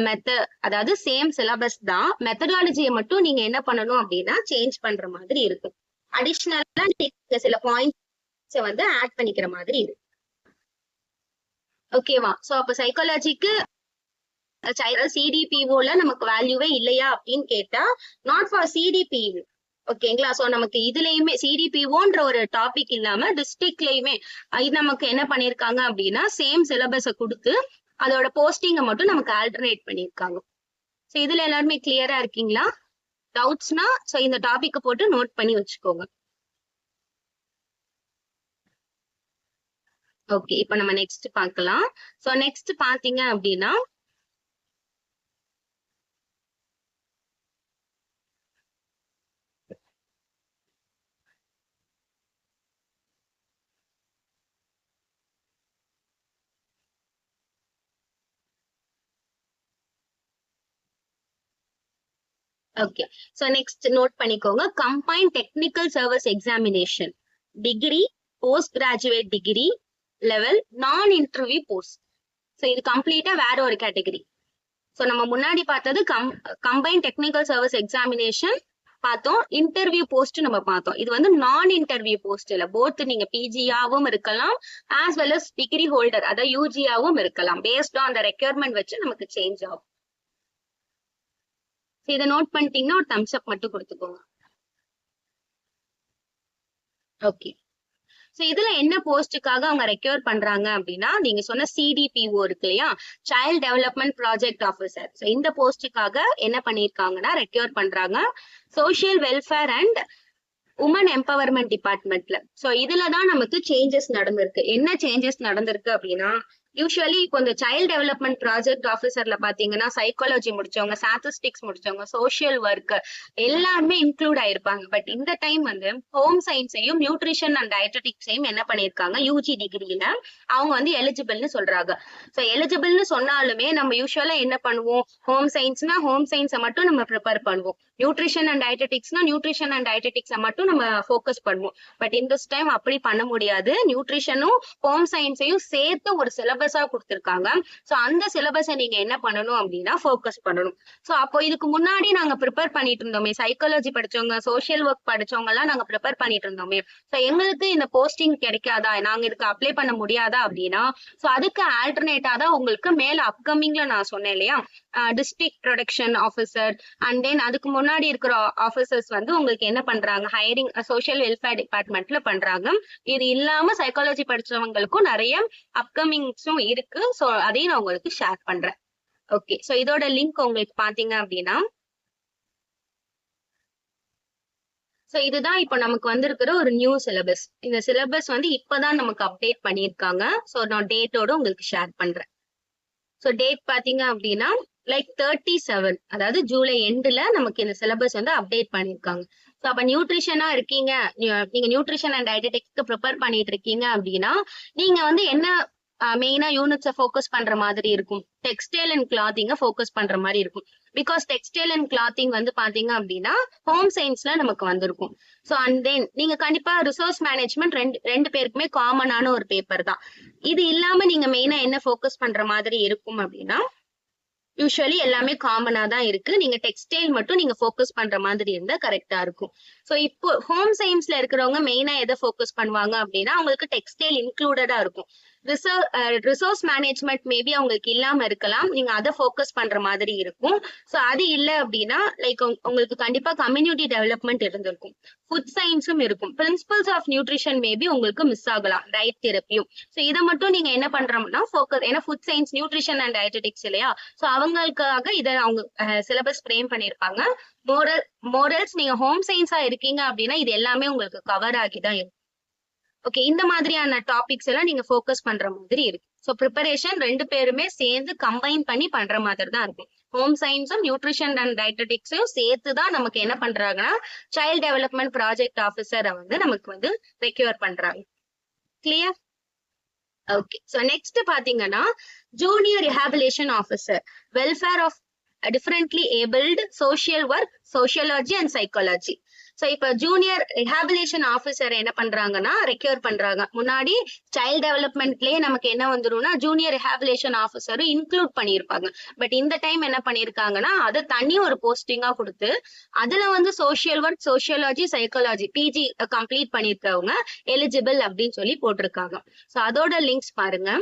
மெத்தட், அதாவது சேம் சிலபஸ் தான், மெத்தடாலஜியை மட்டும் நீங்க என்ன பண்ணணும் அப்படின்னா சேஞ்ச் பண்ற மாதிரி இருக்கும். அடிஷ்னலா நீங்க சில பாயிண்ட்ஸை வந்து ஆட் பண்ணிக்கிற மாதிரி இருக்கு. ஓகேவா? ஸோ அப்போ சைக்காலஜிக்கு சிடிபிஓல நமக்கு வேல்யூவே இல்லையா அப்படின்னு கேட்டா, நாட் ஃபார் சிடிபிஓ. ஓகேங்களா? சோ நமக்கு இதுலயுமே சிடிபிஓன்ற ஒரு டாபிக் இல்லாம டிஸ்ட்ரிக்ட்லயுமே இது நமக்கு என்ன பண்ணிருக்காங்க அப்படின்னா சேம் சிலபஸை கொடுத்து அதோட போஸ்டிங்கை மட்டும் நமக்கு ஆல்டர்னேட் பண்ணிருக்காங்க. சோ இதுல எல்லாருமே கிளியரா இருக்கீங்களா? டவுட்ஸ்னா சோ இந்த டாபிக் போட்டு நோட் பண்ணி வச்சுக்கோங்க. ஓகே, இப்போ நம்ம நெக்ஸ்ட் பார்க்கலாம். சோ நெக்ஸ்ட் பாத்தீங்க அப்படின்னா ஓகே, சோ நெக்ஸ்ட் நோட் பண்ணிக்கோங்க. Combined technical service examination degree, post graduate degree level, நான் இன்டர்வியூ போஸ்ட். சோ இது கம்ப்ளீட்டா வேற ஒரு கேட்டகரி. சோ நம்ம முன்னாடி பார்த்தது கம்பைன்ட் டெக்னிக்கல் சர்வீஸ் எக்ஸாமினேஷன் பார்த்தோம், இன்டர்வியூ போஸ்ட் நம்ம பார்த்தோம். இது வந்து நான் இன்டர்வியூ போஸ்ட் இல்ல, போத் நீங்க பிஜியாவும் இருக்கலாம் as well as degree holder, அதாவது யூஜியாவும் இருக்கலாம். பேஸ்ட் ஆன் த ரெக்யர்மெண்ட் வச்சு நமக்கு சேஞ்ச் ஆகும். இதை நோட் பண்ணிட்டீங்கன்னா ஒரு தம்ஸ் அப் மட்டும் கொடுத்துக்கோங்க. ஓகே, சோ இதுல என்ன போஸ்டுக்காக அவங்க ரெக்யூர் பண்றாங்க அப்படின்னா, நீங்க சொன்ன சிடிபிஓ இருக்கு இல்லையா, child development project officer. So இந்த போஸ்டுக்காக என்ன பண்ணிருக்காங்கன்னா ரெக்யூர் பண்றாங்க social welfare and women empowerment டிபார்ட்மெண்ட்ல. சோ இதுலதான் நமக்கு சேஞ்சஸ் நடந்திருக்கு. என்ன சேஞ்சஸ் நடந்திருக்கு அப்படின்னா, யூஸ்வலி இப்போ இந்த சைல்ட் டெவலப்மெண்ட் ப்ராஜெக்ட் ஆஃபீஸர்ல பாத்தீங்கன்னா சைக்காலஜி முடிச்சவங்க, ஸ்டாட்டிஸ்டிக்ஸ் முடிச்சவங்க, சோசியல் ஒர்க் எல்லாருமே இன்க்ளூட் ஆயிருப்பாங்க. பட் இந்த டைம் வந்து ஹோம் சயின்ஸையும் நியூட்ரிஷன் அண்ட் டயட்டடிக்ஸையும் என்ன பண்ணிருக்காங்க, யூஜி டிகிரியில அவங்க வந்து எலிஜிபிள்னு சொல்றாங்க. சோ எலிஜிபிள்னு சொன்னாலுமே நம்ம யூஸ்வலா என்ன பண்ணுவோம், ஹோம் சயின்ஸ்னா ஹோம் சயின்ஸை மட்டும் நம்ம ப்ரிப்பேர் பண்ணுவோம், நியூட்ரிஷன் அண்ட் டயட்டடிக்ஸ்னா நியூட்ரிஷன் அண்ட் டயட்டடிக்ஸை மட்டும் நம்ம ஃபோக்கஸ் பண்ணுவோம். பட் இந்த டைம் அப்படி பண்ண முடியாது. நியூட்ரிஷனும் ஹோம் சயின்ஸையும் சேர்த்து ஒரு சிலபஸா கொடுத்திருக்காங்க. சோ அந்த சிலபஸை நீங்க என்ன பண்ணணும் அப்படின்னா ஃபோக்கஸ் பண்ணணும். சோ அப்போ இதுக்கு முன்னாடி நாங்க ப்ரிப்பேர் பண்ணிட்டு இருந்தோமே, சைக்காலஜி படிச்சவங்க, சோசியல் ஒர்க் படிச்சவங்க எல்லாம் நாங்க ப்ரிப்பேர் பண்ணிட்டு இருந்தோமே, சோ எங்களுக்கு இந்த போஸ்டிங் கிடைக்காதா, நாங்க இதுக்கு அப்ளை பண்ண முடியாதா அப்படின்னா, சோ அதுக்கு ஆல்டர்னேட்டா தான் உங்களுக்கு மேல அப்கமிங்ல நான் சொன்னேன் இல்லையா, district production officer and then அதுக்கு முன்னாடி இருக்கிற ஆஃபீஸர்ஸ் வந்து உங்களுக்கு என்ன பண்றாங்க, ஹையரிங் சோசியல் வெல்ஃபேர் டிபார்ட்மெண்ட்ல பண்றாங்க. இது இல்லாம சைக்காலஜி படிச்சவங்களுக்கும் நிறைய அப்கமிங்ஸும் இருக்கு. சோ அதையும் நான் உங்களுக்கு ஷேர் பண்றேன். ஓகே, சோ இதோட லிங்க் உங்களுக்கு பாத்தீங்க அப்படின்னா, சோ இதுதான் இப்போ நமக்கு வந்திருக்கிற ஒரு நியூ சிலபஸ். இந்த சிலபஸ் வந்து இப்பதான் நமக்கு அப்டேட் பண்ணிருக்காங்க. சோ நான் டேட்டோட உங்களுக்கு ஷேர் பண்றேன். சோ டேட் பாத்தீங்க அப்படின்னா லைக் 37, அதாவது ஜூலை எண்ட்ல நமக்கு இந்த சிலபஸ் வந்து அப்டேட் பண்ணிருக்காங்க. சோ அப்ப நியூட்ரிஷனா இருக்கீங்க, நீங்க நியூட்ரிஷன் அண்ட் டயட்டடிக்ஸ்க்கு ப்ரிப்பேர் பண்ணிட்டு இருக்கீங்க அப்படின்னா நீங்க வந்து என்ன மெயினா யூனிட்ஸை ஃபோக்கஸ் பண்ற மாதிரி இருக்கும், டெக்ஸ்டைல் அண்ட் கிளாத்திங்க ஃபோக்கஸ் பண்ற மாதிரி இருக்கும். பிகாஸ் டெக்ஸ்டைல் அண்ட் கிளாத்திங் வந்து பாத்தீங்க அப்படின்னா ஹோம் சயின்ஸ்ல நமக்கு வந்திருக்கும். சோ அண்ட் தென் நீங்க கண்டிப்பா ரிசோர்ஸ் மேனேஜ்மெண்ட் ரெண்டு பேருக்குமே காமனான ஒரு பேப்பர் தான். இது இல்லாம நீங்க மெயினா என்ன ஃபோக்கஸ் பண்ற மாதிரி இருக்கும் அப்படின்னா, யூஸ்வலி எல்லாமே காமனா தான் இருக்கு. நீங்க டெக்ஸ்டைல் மட்டும் நீங்க ஃபோக்கஸ் பண்ற மாதிரி இருந்தா கரெக்டா இருக்கும். சோ இப்போ ஹோம் சயின்ஸ்ல இருக்கிறவங்க மெயினா எதை ஃபோக்கஸ் பண்ணுவாங்க அப்படின்னா அவங்களுக்கு டெக்ஸ்டைல் இன்க்ளூடடா இருக்கும். ரிசோர்ஸ் மேனேஜ்மெண்ட் மேபி அவங்களுக்கு இல்லாம இருக்கலாம். நீங்க அதை ஃபோக்கஸ் பண்ற மாதிரி இருக்கும். சோ அது இல்ல அப்படின்னா லைக் உங்களுக்கு கண்டிப்பா கம்யூனிட்டி டெவலப்மெண்ட் இருந்திருக்கும். ஃபுட் சயின்ஸும் இருக்கும். பிரின்சிபல்ஸ் ஆஃப் நியூட்ரிஷன் மேபி உங்களுக்கு மிஸ் ஆகலாம், டயட் தெரப்பியும். சோ இதை மட்டும் நீங்க என்ன பண்றோம்னா ஃபோக்கஸ், ஏன்னா food science nutrition and dietetics இல்லையா. சோ அவங்களுக்காக இதை அவங்க சிலபஸ் ஃப்ரேம் பண்ணிருப்பாங்க. மோரல்ஸ் நீங்க ஹோம் சயின்ஸா இருக்கீங்க அப்படின்னா இது எல்லாமே உங்களுக்கு கவர் ஆகிதான் இருக்கும். ஓகே, இந்த மாதிரியான டாபிக்ஸ் எல்லாம் நீங்க ஃபோக்கஸ் பண்ற மாதிரி இருக்கு. ஸோ ப்ரிப்பரேஷன் ரெண்டு பேருமே சேர்ந்து கம்பைன் பண்ணி பண்ற மாதிரி தான் இருக்கும். ஹோம் சயின்ஸும் நியூட்ரிஷன் அண்ட் டயட்டெட்டிக்ஸையும் சேர்த்து தான் நமக்கு என்ன பண்றாங்கன்னா சைல்ட் டெவலப்மெண்ட் ப்ராஜெக்ட் ஆஃபீஸரை வந்து நமக்கு வந்து ரெக்யூர் பண்றாங்க. கிளியர்? ஓகே, ஸோ நெக்ஸ்ட் பாத்தீங்கன்னா junior rehabilitation officer, welfare of differently abled, social work, sociology and psychology. So இப்ப ஜூனியர் ரிஹாபிலேஷன் ஆஃபீஸர் என்ன பண்றாங்கன்னா ரெக்யூர் பண்றாங்க. முன்னாடி சைல்ட் டெவலப்மெண்ட்லயே நமக்கு என்ன வந்துரும்னா ஜூனியர் ரிஹாபிலேஷன் ஆஃபீஸரும் இன்க்ளூட் பண்ணியிருப்பாங்க. பட் இந்த டைம் என்ன பண்ணிருக்காங்கன்னா அதை தனி ஒரு போஸ்டிங்கா கொடுத்து அதுல வந்து social work, sociology, psychology PG complete பண்ணிருக்கவங்க எலிஜிபிள் அப்படின்னு சொல்லி போட்டிருக்காங்க. சோ அதோட லிங்க்ஸ் பாருங்க.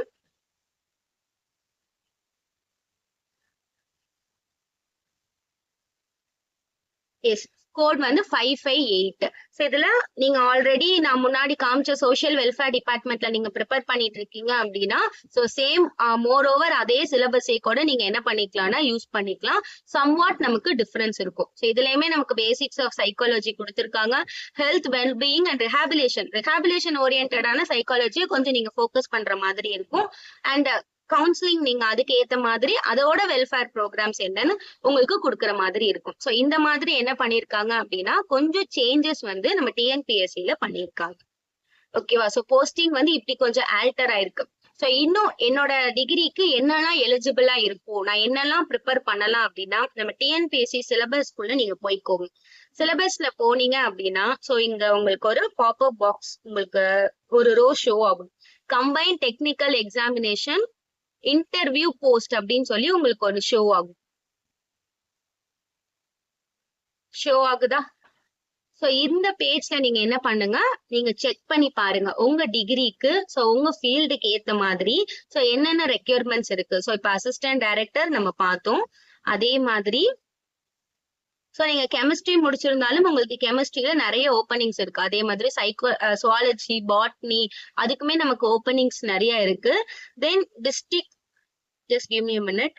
எஸ், கோட் வந்து 558. ஸோ இதுல நீங்க ஆல்ரெடி நான் முன்னாடி காமிச்ச சோஷியல் வெல்ஃபேர் டிபார்ட்மெண்ட்ல நீங்க ப்ரிப்பேர் பண்ணிட்டு இருக்கீங்க அப்படின்னா ஸோ சேம் மோர் ஓவர் அதே சிலபஸை கூட நீங்க என்ன பண்ணிக்கலாம்னா யூஸ் பண்ணிக்கலாம். சம்வாட் நமக்கு டிஃபரன்ஸ் இருக்கும். ஸோ இதுலயுமே நமக்கு பேசிக்ஸ் ஆஃப் சைக்காலஜி கொடுத்துருக்காங்க. ஹெல்த், வெல்பீயிங் அண்ட் ரிஹாபிலேஷன் ஓரியன்டான சைக்காலஜியை கொஞ்சம் நீங்க ஃபோக்கஸ் பண்ற மாதிரி இருக்கும். அண்ட் கவுன்சிலிங் நீங்க அதுக்கு ஏத்த மாதிரி அதோட வெல்ஃபேர் ப்ரோக்ராம்ஸ் என்னன்னு உங்களுக்கு கொடுக்குற மாதிரி இருக்கும். சோ இந்த மாதிரி என்ன பண்ணிருக்காங்க அப்படின்னா கொஞ்சம் சேஞ்சஸ் வந்து நம்ம டிஎன்பிஎஸ்சில பண்ணிருக்காங்க. ஓகேவா? சோ போஸ்டிங் வந்து இப்படி கொஞ்சம் ஆல்டர் ஆயிருக்கு. சோ இன்னும் என்னோட டிகிரிக்கு என்னெல்லாம் எலிஜிபிளா இருக்கும், நான் என்னெல்லாம் ப்ரிப்பேர் பண்ணலாம் அப்படின்னா நம்ம டிஎன்பிஎஸ்சி சிலபஸ்க்குள்ள நீங்க போய்க்கோங்க. சிலபஸ்ல போனீங்க அப்படின்னா சோ இங்க உங்களுக்கு ஒரு பாப்அப் பாக்ஸ் உங்களுக்கு ஒரு ரோ ஷோ ஆகும். Combine technical examination interview post அப்படின்னு சொல்லி உங்களுக்கு ஒரு ஷோ ஆகுதா? சோ இந்த பேஜ்ல நீங்க என்ன பண்ணுங்க, நீங்க செக் பண்ணி பாருங்க உங்க டிகிரிக்கு சோ உங்க ஃபீல்டுக்கு ஏத்த மாதிரி சோ என்னென்ன ரெக்யர்மெண்ட்ஸ் இருக்கு. சோ இப்ப அசிஸ்டன்ட் டைரக்டர் நம்ம பார்த்தோம். அதே மாதிரி சோ நீங்க கெமிஸ்ட்ரி முடிச்சிருந்தாலும் உங்களுக்கு கெமிஸ்ட்ரியில நிறைய ஓப்பனிங்ஸ் இருக்கு. அதே மாதிரி சுவாலஜி, பாட்னி அதுக்குமே நமக்கு ஓப்பனிங்ஸ் நிறைய இருக்கு. Then district, just give me a minute,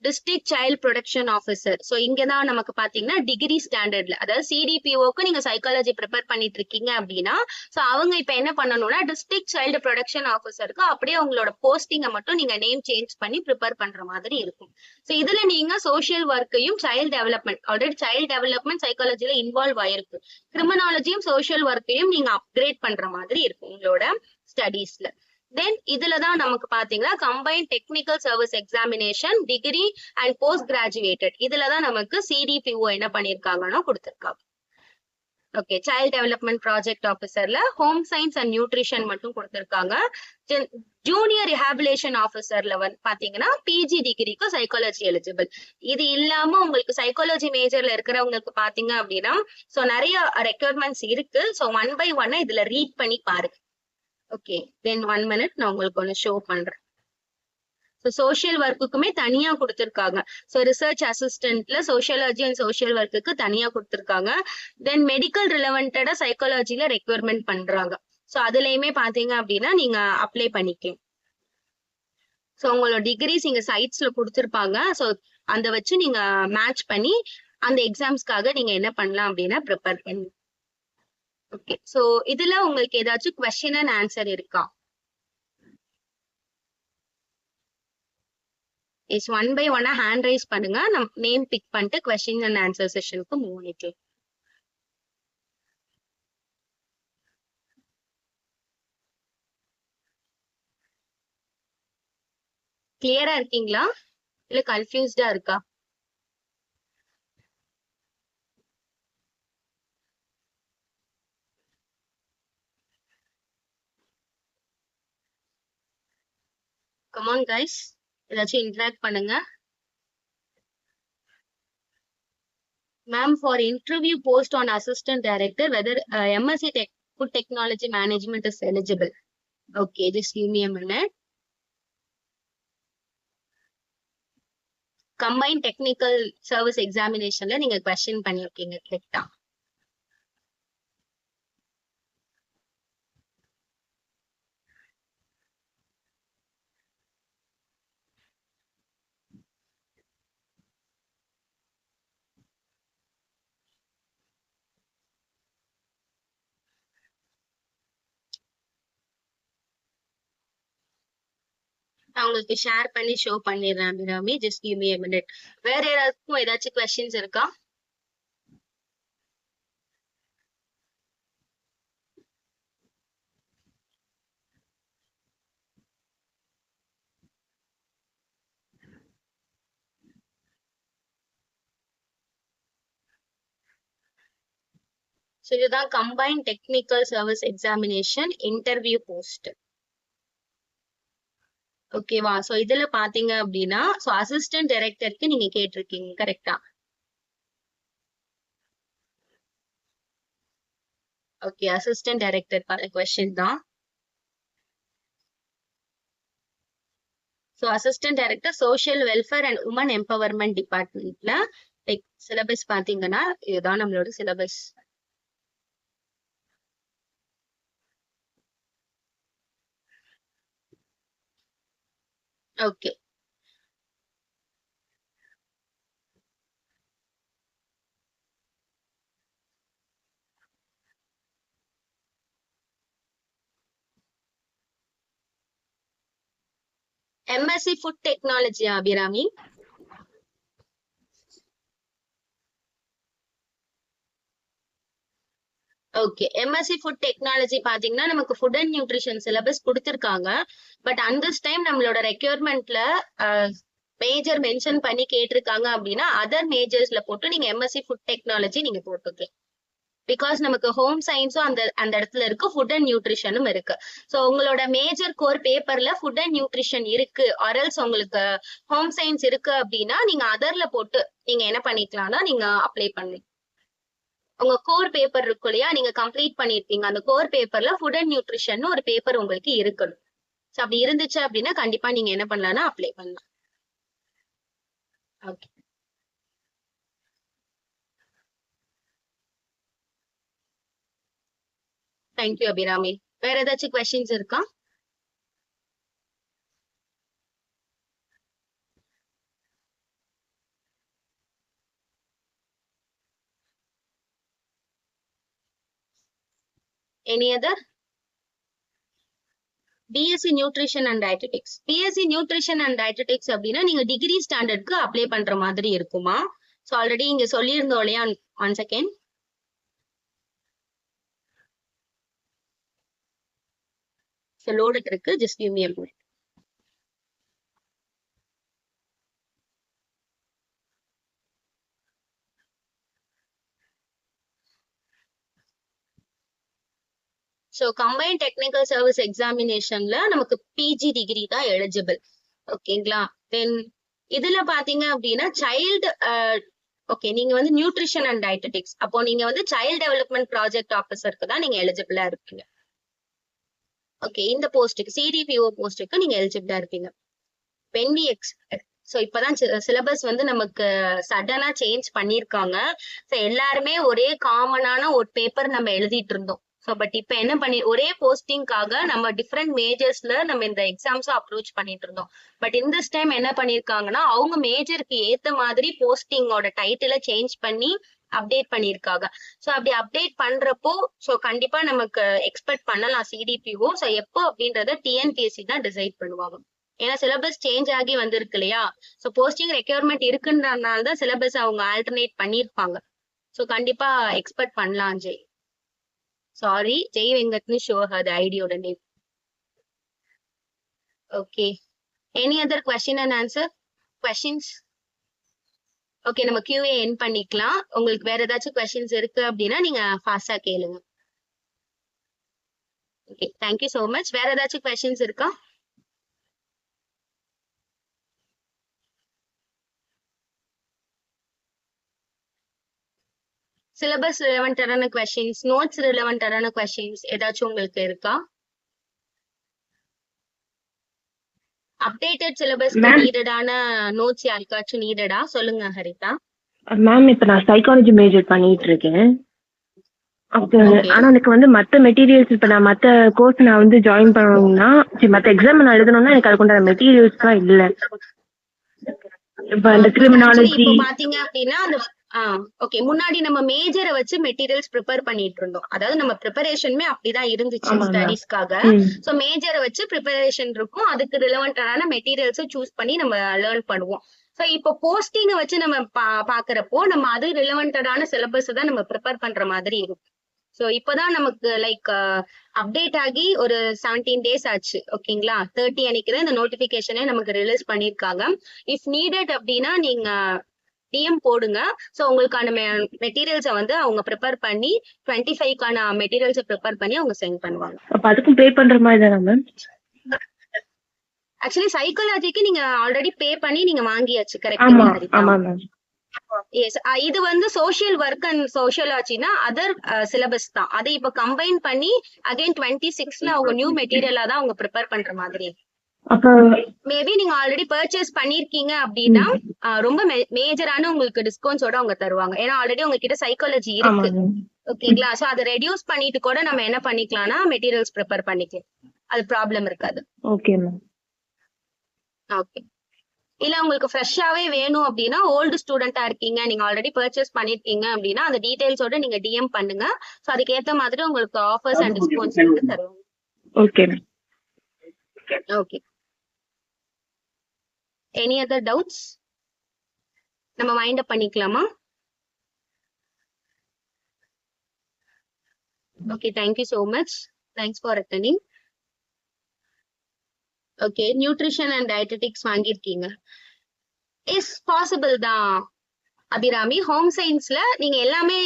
district child protection officer. So இங்கதான் நமக்கு பாத்தீங்கன்னா டிகிரி ஸ்டாண்டர்ட்ல, அதாவது சிடிபிஓக்கு நீங்க சைக்காலஜி ப்ரிப்பேர் பண்ணிட்டு இருக்கீங்க அப்படின்னா ஸோ அவங்க இப்ப என்ன பண்ணணும்னா டிஸ்ட்ரிக்ட் சைல்டு ப்ரொடெக்ஷன் ஆஃபீஸருக்கு அப்படியே உங்களோட போஸ்டிங்கை மட்டும் நீங்க நேம் சேஞ்ச் பண்ணி ப்ரிப்பேர் பண்ற மாதிரி இருக்கும். ஸோ இதுல நீங்க சோஷியல் ஒர்க்கையும் child development, already child development சைக்காலஜில இன்வால்வ் ஆயிருக்கு, கிரிமினாலஜியும் சோஷியல் ஒர்க்கையும் நீங்க அப்கிரேட் பண்ற மாதிரி இருக்கும் உங்களோட ஸ்டடீஸ்ல. தென் இதுலதான் நமக்கு பாத்தீங்கன்னா combine technical service examination degree and post graduated இதுலதான் நமக்கு சிடிபிஓ என்ன பண்ணிருக்காங்கன்னா கொடுத்திருக்காங்க. ஓகே, சைல்ட் டெவலப்மெண்ட் ப்ராஜெக்ட் ஆஃபீஸர்ல ஹோம் சயின்ஸ் அண்ட் நியூட்ரிஷன் மட்டும் கொடுத்திருக்காங்க. ஜூனியர் ரிஹாபிலேஷன் ஆஃபீஸர்ல வந்து பாத்தீங்கன்னா பிஜி டிகிரிக்கு சைக்காலஜி எலிஜிபிள். இது இல்லாம உங்களுக்கு சைக்காலஜி மேஜர்ல இருக்கிறவங்களுக்கு பாத்தீங்க அப்படின்னா சோ நிறைய ரெக்யர்மெண்ட்ஸ் இருக்கு. சோ 1 by 1 இதுல ரீட் பண்ணி பாருங்க. ஓகே, தென் 1 minute நான் உங்களுக்கு ஒன்னு ஷோ பண்றேன். ஸோ சோஷியல் ஒர்க்குக்குமே தனியா கொடுத்துருக்காங்க. ஸோ ரிசர்ச் அசிஸ்டன்ட்ல சோஷியாலஜி அண்ட் சோஷியல் ஒர்க்குக்கு தனியா கொடுத்துருக்காங்க. தென் மெடிக்கல் ரிலவெண்டடா சைக்காலஜில ரெக்யர்மெண்ட் பண்றாங்க. ஸோ அதுலயுமே பாத்தீங்க அப்படின்னா நீங்க அப்ளை பண்ணிக்கலாம். ஸோ உங்களோட டிகிரிஸ் இங்க சைட்ஸ்ல கொடுத்துருப்பாங்க. ஸோ அந்த வச்சு நீங்க மேட்ச் பண்ணி அந்த எக்ஸாம்ஸ்க்காக நீங்க என்ன பண்ணலாம் அப்படின்னா ப்ரிப்பேர் பண்ணி. ஓகே, சோ இதுல உங்களுக்கு ஏதாச்சும் கொஸ்டின் அண்ட் ஆன்சர் இருக்கா? இஸ் 1 by 1 ஹேண்ட் ரைஸ் பண்ணுங்க. நம்ம நேம் பிக் பண்ணிட்டு கொஸ்டின் அண்ட் ஆன்சர் செஷனுக்கு மூவ் பண்ணிக்கலாம். கிளியரா இருக்கீங்களா இல்ல கன்ஃபியூஸ்டா இருக்கா? கம் ஆன் கைஸ், ஏதாச்சும் இன்டராக்ட் பண்ணுங்க. Ma'am, for interview post on assistant director, whether MSc Food Technology Management is eligible. Okay, just give me a minute. Combined Technical Service Examinationல நீங்க question பண்ணிருக்கீங்க கரெக்டா? நான் உங்களுக்கு ஷேர் பண்ணி ஷோ பண்ணிடுறேன் Abirami. Just give me a minute. வேற யாராருக்கும் ஏதாச்சும் கொஸ்டின்ஸ் இருக்கா? ஸோ இதுதான் combined technical service examination interview post. ஓகேவா? சோ இதுல பாத்தீங்க அப்படின்னா சோ அசிஸ்டன்ட் டைரக்டருக்கு நீங்க கேட்டிருக்கீங்க கரெக்டா? ஓகே, அசிஸ்டன்ட் டைரக்டர் கொஸ்டின் தான். So assistant director social welfare and women empowerment டிபார்ட்மெண்ட்ல லைக் சிலபஸ் பாத்தீங்கன்னா இதுதான் நம்மளோட syllabus. Okay, MSc food technology Abirami. Okay, MSc food technology பாத்தீங்கன்னா நமக்கு ஃபுட் அண்ட் நியூட்ரிஷன் சிலபஸ் கொடுத்திருக்காங்க. பட் அந்த டைம் நம்மளோட ரெக்யர்மெண்ட்ல மேஜர் மென்ஷன் பண்ணி கேட்டிருக்காங்க அப்படின்னா அதர் மேஜர்ஸ்ல போட்டு நீங்க எம்எஸ்சி ஃபுட் டெக்னாலஜி நீங்க போட்டுக்கலாம். பிகாஸ் நமக்கு ஹோம் சயின்ஸும் அந்த இடத்துல இருக்கு, ஃபுட் அண்ட் நியூட்ரிஷனும் இருக்கு. ஸோ உங்களோட மேஜர் கோர் பேப்பர்ல ஃபுட் அண்ட் நியூட்ரிஷன் இருக்கு ஆர்எல்ஸ் உங்களுக்கு ஹோம் சயின்ஸ் இருக்கு அப்படின்னா நீங்க அதர்ல போட்டு நீங்க என்ன பண்ணிக்கலாம்னா நீங்க அப்ளை பண்ணலாம். உங்க கோர் பேப்பர் இருக்கு இல்லையா, நீங்க கம்ப்ளீட் பண்ணிருப்பீங்க, அந்த கோர் பேப்பர்ல ஃபுட் அண்ட் நியூட்ரிஷன் ஒரு பேப்பர் உங்களுக்கு இருக்கணும். ஸோ அப்படி இருந்துச்சு அப்படின்னா கண்டிப்பா நீங்க என்ன பண்ணலாம்னா அப்ளை பண்ணலாம். Okay, thank you Abirami. வேற ஏதாச்சும் கொஸ்டின்ஸ் இருக்கா? Any other? BSc nutrition and dietetics. BSc nutrition and dietetics அப்படின்னா நீங்க டிகிரி ஸ்டாண்டர்ட்க்கு அப்ளை பண்ற மாதிரி இருக்குமா? ஸோ ஆல்ரெடி இங்க சொல்லியிருந்தோம் இல்லையா, ஒன் செகண்ட். ஸோ லோடுக்கு இருக்கு, just give me a minute. So combined technical service எக்ஸாமினேஷன்ல நமக்கு பிஜி டிகிரி தான் எலிஜிபிள். ஓகேங்களா? தென் இதுல பாத்தீங்க அப்படின்னா சைல்டு ஓகே, நீங்க வந்து நியூட்ரிஷன் அண்ட் டயட்டெட்டிக்ஸ், அப்போ நீங்க வந்து சைல்டு டெவலப்மெண்ட் ப்ராஜெக்ட் ஆஃபீஸருக்கு தான் நீங்க எலிஜிபிளா இருப்பீங்க. ஓகே, இந்த போஸ்ட்டுக்கு சிடிபிஓ போஸ்ட்டுக்கு நீங்க எலிஜிபிளா இருப்பீங்க. வென் வி ஸோ இப்பதான் சிலபஸ் வந்து நமக்கு சடனா சேஞ்ச் பண்ணிருக்காங்க. ஸோ எல்லாருமே ஒரே காமனான ஒரு பேப்பர் நம்ம எழுதிட்டு இருந்தோம். ஸோ பட் இப்ப என்ன பண்ணி ஒரே போஸ்டிங்காக நம்ம டிஃப்ரெண்ட் மேஜர்ஸ்ல நம்ம இந்த எக்ஸாம்ஸும் அப்ரோச் பண்ணிட்டு இருந்தோம். பட் இந்த டைம் என்ன பண்ணிருக்காங்கன்னா அவங்க மேஜருக்கு ஏத்த மாதிரி போஸ்டிங்கோட டைட்டில சேஞ்ச் பண்ணி அப்டேட் பண்ணிருக்காங்க. ஸோ அப்படி அப்டேட் பண்றப்போ ஸோ கண்டிப்பா நமக்கு எக்ஸ்பெக்ட் பண்ணலாம் சிடிபிஓ. ஸோ எப்போ அப்படின்றத டிஎன்பிஎஸ்சி தான் டிசைட் பண்ணுவாங்க. ஏன்னா சிலபஸ் சேஞ்ச் ஆகி வந்திருக்கு இல்லையா, ஸோ போஸ்டிங் ரெக்யர்மெண்ட் இருக்குன்றதுனால தான் சிலபஸ் அவங்க ஆல்டர்னேட் பண்ணிருப்பாங்க. ஸோ கண்டிப்பா எக்ஸ்பெக்ட் பண்ணலாம். ஜெய் சாரி, ஜெய் வெங்கட்னு ஷோ ஹர் ஐடியோட name. Okay, any other question and answer questions? Okay, நம்ம கியூஏ என் பண்ணிக்கலாம். உங்களுக்கு வேற ஏதாச்சும் கொஸ்டின்ஸ் இருக்கு அப்படின்னா நீங்க ஃபாஸ்டா கேளுங்க. Okay, thank you so much. வேற ஏதாச்சும் கொஸ்டின்ஸ் இருக்கா? சிலபஸ் ரிலவெண்டான கொஸ்டின்ஸ், நோட்ஸ் ரிலவெண்டான கொஸ்டின்ஸ் ஏதாச்சும் உங்களுக்கு இருக்கா? அப்டேட்டட் சிலபஸ்க்கு மேம் நீடடான நோட்ஸ் யாருக்காச்சும் நீடடா? சொல்லுங்க ஹரிதா. மேம் இப்ப நான் சைக்காலஜி மேஜர் பண்ணிட்டு இருக்கேன். அப்போ ஓகே. ஆனா எனக்கு வந்து மத்த மெட்டீரியல்ஸ் இப்ப நான் மத்த கோர்ஸ் நான் வந்து ஜாயின் பண்ணணும்னா மத்த எக்ஸாம் நான் எழுதணும்னா எனக்கு அதுக்குண்டான மெட்டீரியல்ஸ் தான் இல்ல. இப்ப அந்த ஆக்சுவலி கிரிமினாலஜி இப்போ பாத்தீங்க அப்படின்னா அந்த ஓகே, முன்னாடி நம்ம மேஜரை வச்சு மெட்டீரியல்ஸ் ப்ரிப்பேர் பண்ணிட்டு இருந்தோம். அதாவது நம்ம ப்ரிப்பரேஷனுமே அப்படிதான் இருந்துச்சு ஆமா மேம். ஸ்டடீஸ்க்காக. சோ மேஜரை வச்சு ப்ரிப்பரேஷன் இருக்கும், அதுக்கு ரிலவெண்டான மெட்டீரியல்ஸை சூஸ் பண்ணி நம்ம லேர்ன் பண்ணுவோம். சோ இப்போ போஸ்டிங் வச்சு நம்ம பாக்குறப்போ நம்ம அது ரிலவெண்டான சிலபஸ் தான் நம்ம ப்ரிப்பேர் பண்ற மாதிரி இருக்கும். சோ இப்பதான் நமக்கு லைக் அப்டேட் ஆகி ஒரு 17 டேஸ் ஆச்சு. ஓகேங்களா, 30 அன்னைக்கு தான் இந்த நோட்டிபிகேஷனே நமக்கு ரிலீஸ் பண்ணிருக்காங்க. இஃப் நீடட் அப்படின்னா நீங்க டிஎம் போடுங்க. சோ உங்களுக்கான மெட்டீரியல்ஸை வந்து அவங்க ப்ரிப்பேர் பண்ணி 25க்கான மெட்டீரியல்ஸை ப்ரிப்பேர் பண்ணி அவங்க சென்ட் பண்ணுவாங்க. அப்ப அதுக்கும் பே பண்ற மாதிரி தானே மேம்? ஆக்சுவலி சைக்காலஜிக்கு நீங்க ஆல்ரெடி பே பண்ணி நீங்க வாங்கியாச்சு, ஆமா கரெக்ட்டுங்களா ஹரிதா? ஆமா மேம். எஸ், இது வந்து சோஷியல் ஒர்க் அண்ட் சோஷியாலஜினா அதர் சிலபஸ் தான். அதை இப்ப கம்பைன் பண்ணி அகைன் 26ல அவங்க நியூ மெட்டீரியலா தான் அவங்க ப்ரிப்பேர் பண்ற மாதிரி. அப்ப மேபி நீங்க ஆல்ரெடி பர்ச்சேஸ் பண்ணிருக்கீங்க அப்படின்னா ரொம்ப மேஜரான உங்களுக்கு டிஸ்கவுண்ட்ஸோட அவங்க தருவாங்க. ஏன்னா ஆல்ரெடி உங்ககிட்ட சைக்காலஜி ஆமா இருக்கு. மேம். ஓகேங்களா, சோ அதை ரெடியூஸ் பண்ணிட்டு கூட நம்ம என்ன பண்ணிக்கலாம்னா மெட்டீரியல்ஸ் ப்ரிப்பேர் பண்ணிக்கலாம், அது ப்ராப்ளம் இருக்காது. Okay ma'am. ஓகே, இல்ல உங்களுக்கு ஃப்ரெஷ்ஷாவே வேணும் அப்படின்னா ஓல்டு ஸ்டூடெண்டா இருக்கீங்க, நீங்க ஆல்ரெடி பர்ச்சேஸ் பண்ணிருக்கீங்க அப்படின்னா அந்த டீடைல்ஸோட நீங்க டிஎம் பண்ணுங்க. சோ அதுக்கு ஏத்த மாதிரி உங்களுக்கு ஆஃபர்ஸ் அண்ட் டிஸ்கவுண்ட்ஸ் வந்து தருவாங்க. Okay ma'am. Okay, any other doubts? நம்ம வைண்ட் அப் பண்ணிக்கலாமா? Okay, thank you so much. Thanks for attending. Okay, nutrition and dietetics வாங்கியிருக்கீங்க. இஸ் பாசிபிள் தான் அபிராமி. ஹோம் சயின்ஸ்ல நீங்க எல்லாமே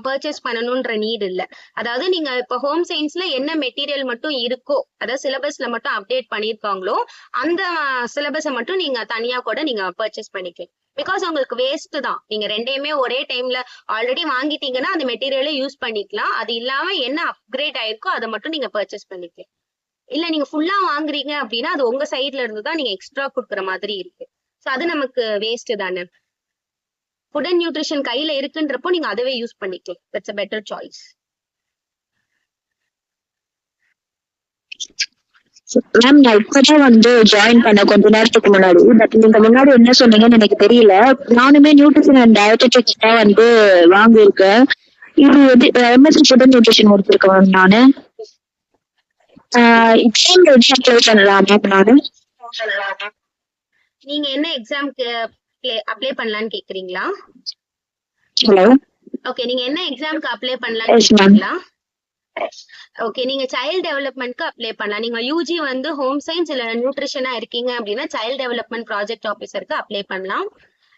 பர்ச்சேஸ் பண்ணணும்ன்ற நீட் இல்ல. அதாவது நீங்க இப்ப ஹோம் சயின்ஸ்ல என்ன மெட்டீரியல் மட்டும் இருக்கோ, அதாவது சிலபஸ்ல மட்டும் அப்டேட் பண்ணிருக்காங்களோ அந்த சிலபஸை மட்டும் நீங்க தனியா கூட நீங்க பர்ச்சேஸ் பண்ணிக்கலாம். பிகாஸ் உங்களுக்கு வேஸ்ட் தான். நீங்க ரெண்டையுமே ஒரே டைம்ல ஆல்ரெடி வாங்கிட்டீங்கன்னா அந்த மெட்டீரியலை யூஸ் பண்ணிக்கலாம். அது இல்லாம என்ன அப்கிரேட் ஆயிருக்கோ அதை மட்டும் நீங்க பர்ச்சேஸ் பண்ணிக்கலாம். இல்ல நீங்க ஃபுல்லா வாங்குறீங்க அப்படின்னா அது உங்க சைட்ல இருந்து தான் நீங்க எக்ஸ்ட்ரா கொடுக்குற மாதிரி இருக்கு. சோ அது நமக்கு வேஸ்ட் தானே. ஃபுட் அண்ட் நியூட்ரிஷன் கையில இருக்குன்றப்போ நீங்க அதவே யூஸ் பண்ணிக்கலாம். That's a better choice. Ma'am நான் இப்பதான் வந்து ஜாயின் பண்ண கொஞ்ச நேரத்துக்கு முன்னாடி. பட் நீங்க முன்னாடி என்ன சொன்னீங்கன்னு எனக்கு தெரியல. நானுமே நியூட்ரிஷன் அண்ட் டயட்டெட்டிக்ஸ் தான் வந்து வாங்கியிருக்கேன். இது வந்து எம்எஸ்சி ஃபுட் அண்ட் நியூட்ரிஷன் முடிச்சிருக்கேன் மேம் நானு. எக்ஸாம் எழுதி அப்ளை பண்ணலாம் மேம் நானு. நீங்க என்ன எக்ஸாம்க்கு அப்ளை பண்ணலாம்னு கேக்குறீங்களா? ஹலோ. ஓகே, நீங்க என்ன எக்ஸாம்க்கு அப்ளை பண்ணலாம்னு எஸ் மேம். கேக்குறீங்களா? ஓகே, நீங்க சைல்ட் டெவலப்மெண்ட்க்கு அப்ளை பண்ணலாம். நீங்க யூஜி வந்து ஹோம் சயின்ஸ் இல்ல நியூட்ரிஷனா இருக்கீங்க அப்படின்னா சைல்ட் டெவலப்மெண்ட் ப்ராஜெக்ட் ஆபீசருக்கு அப்ளை பண்ணலாம்.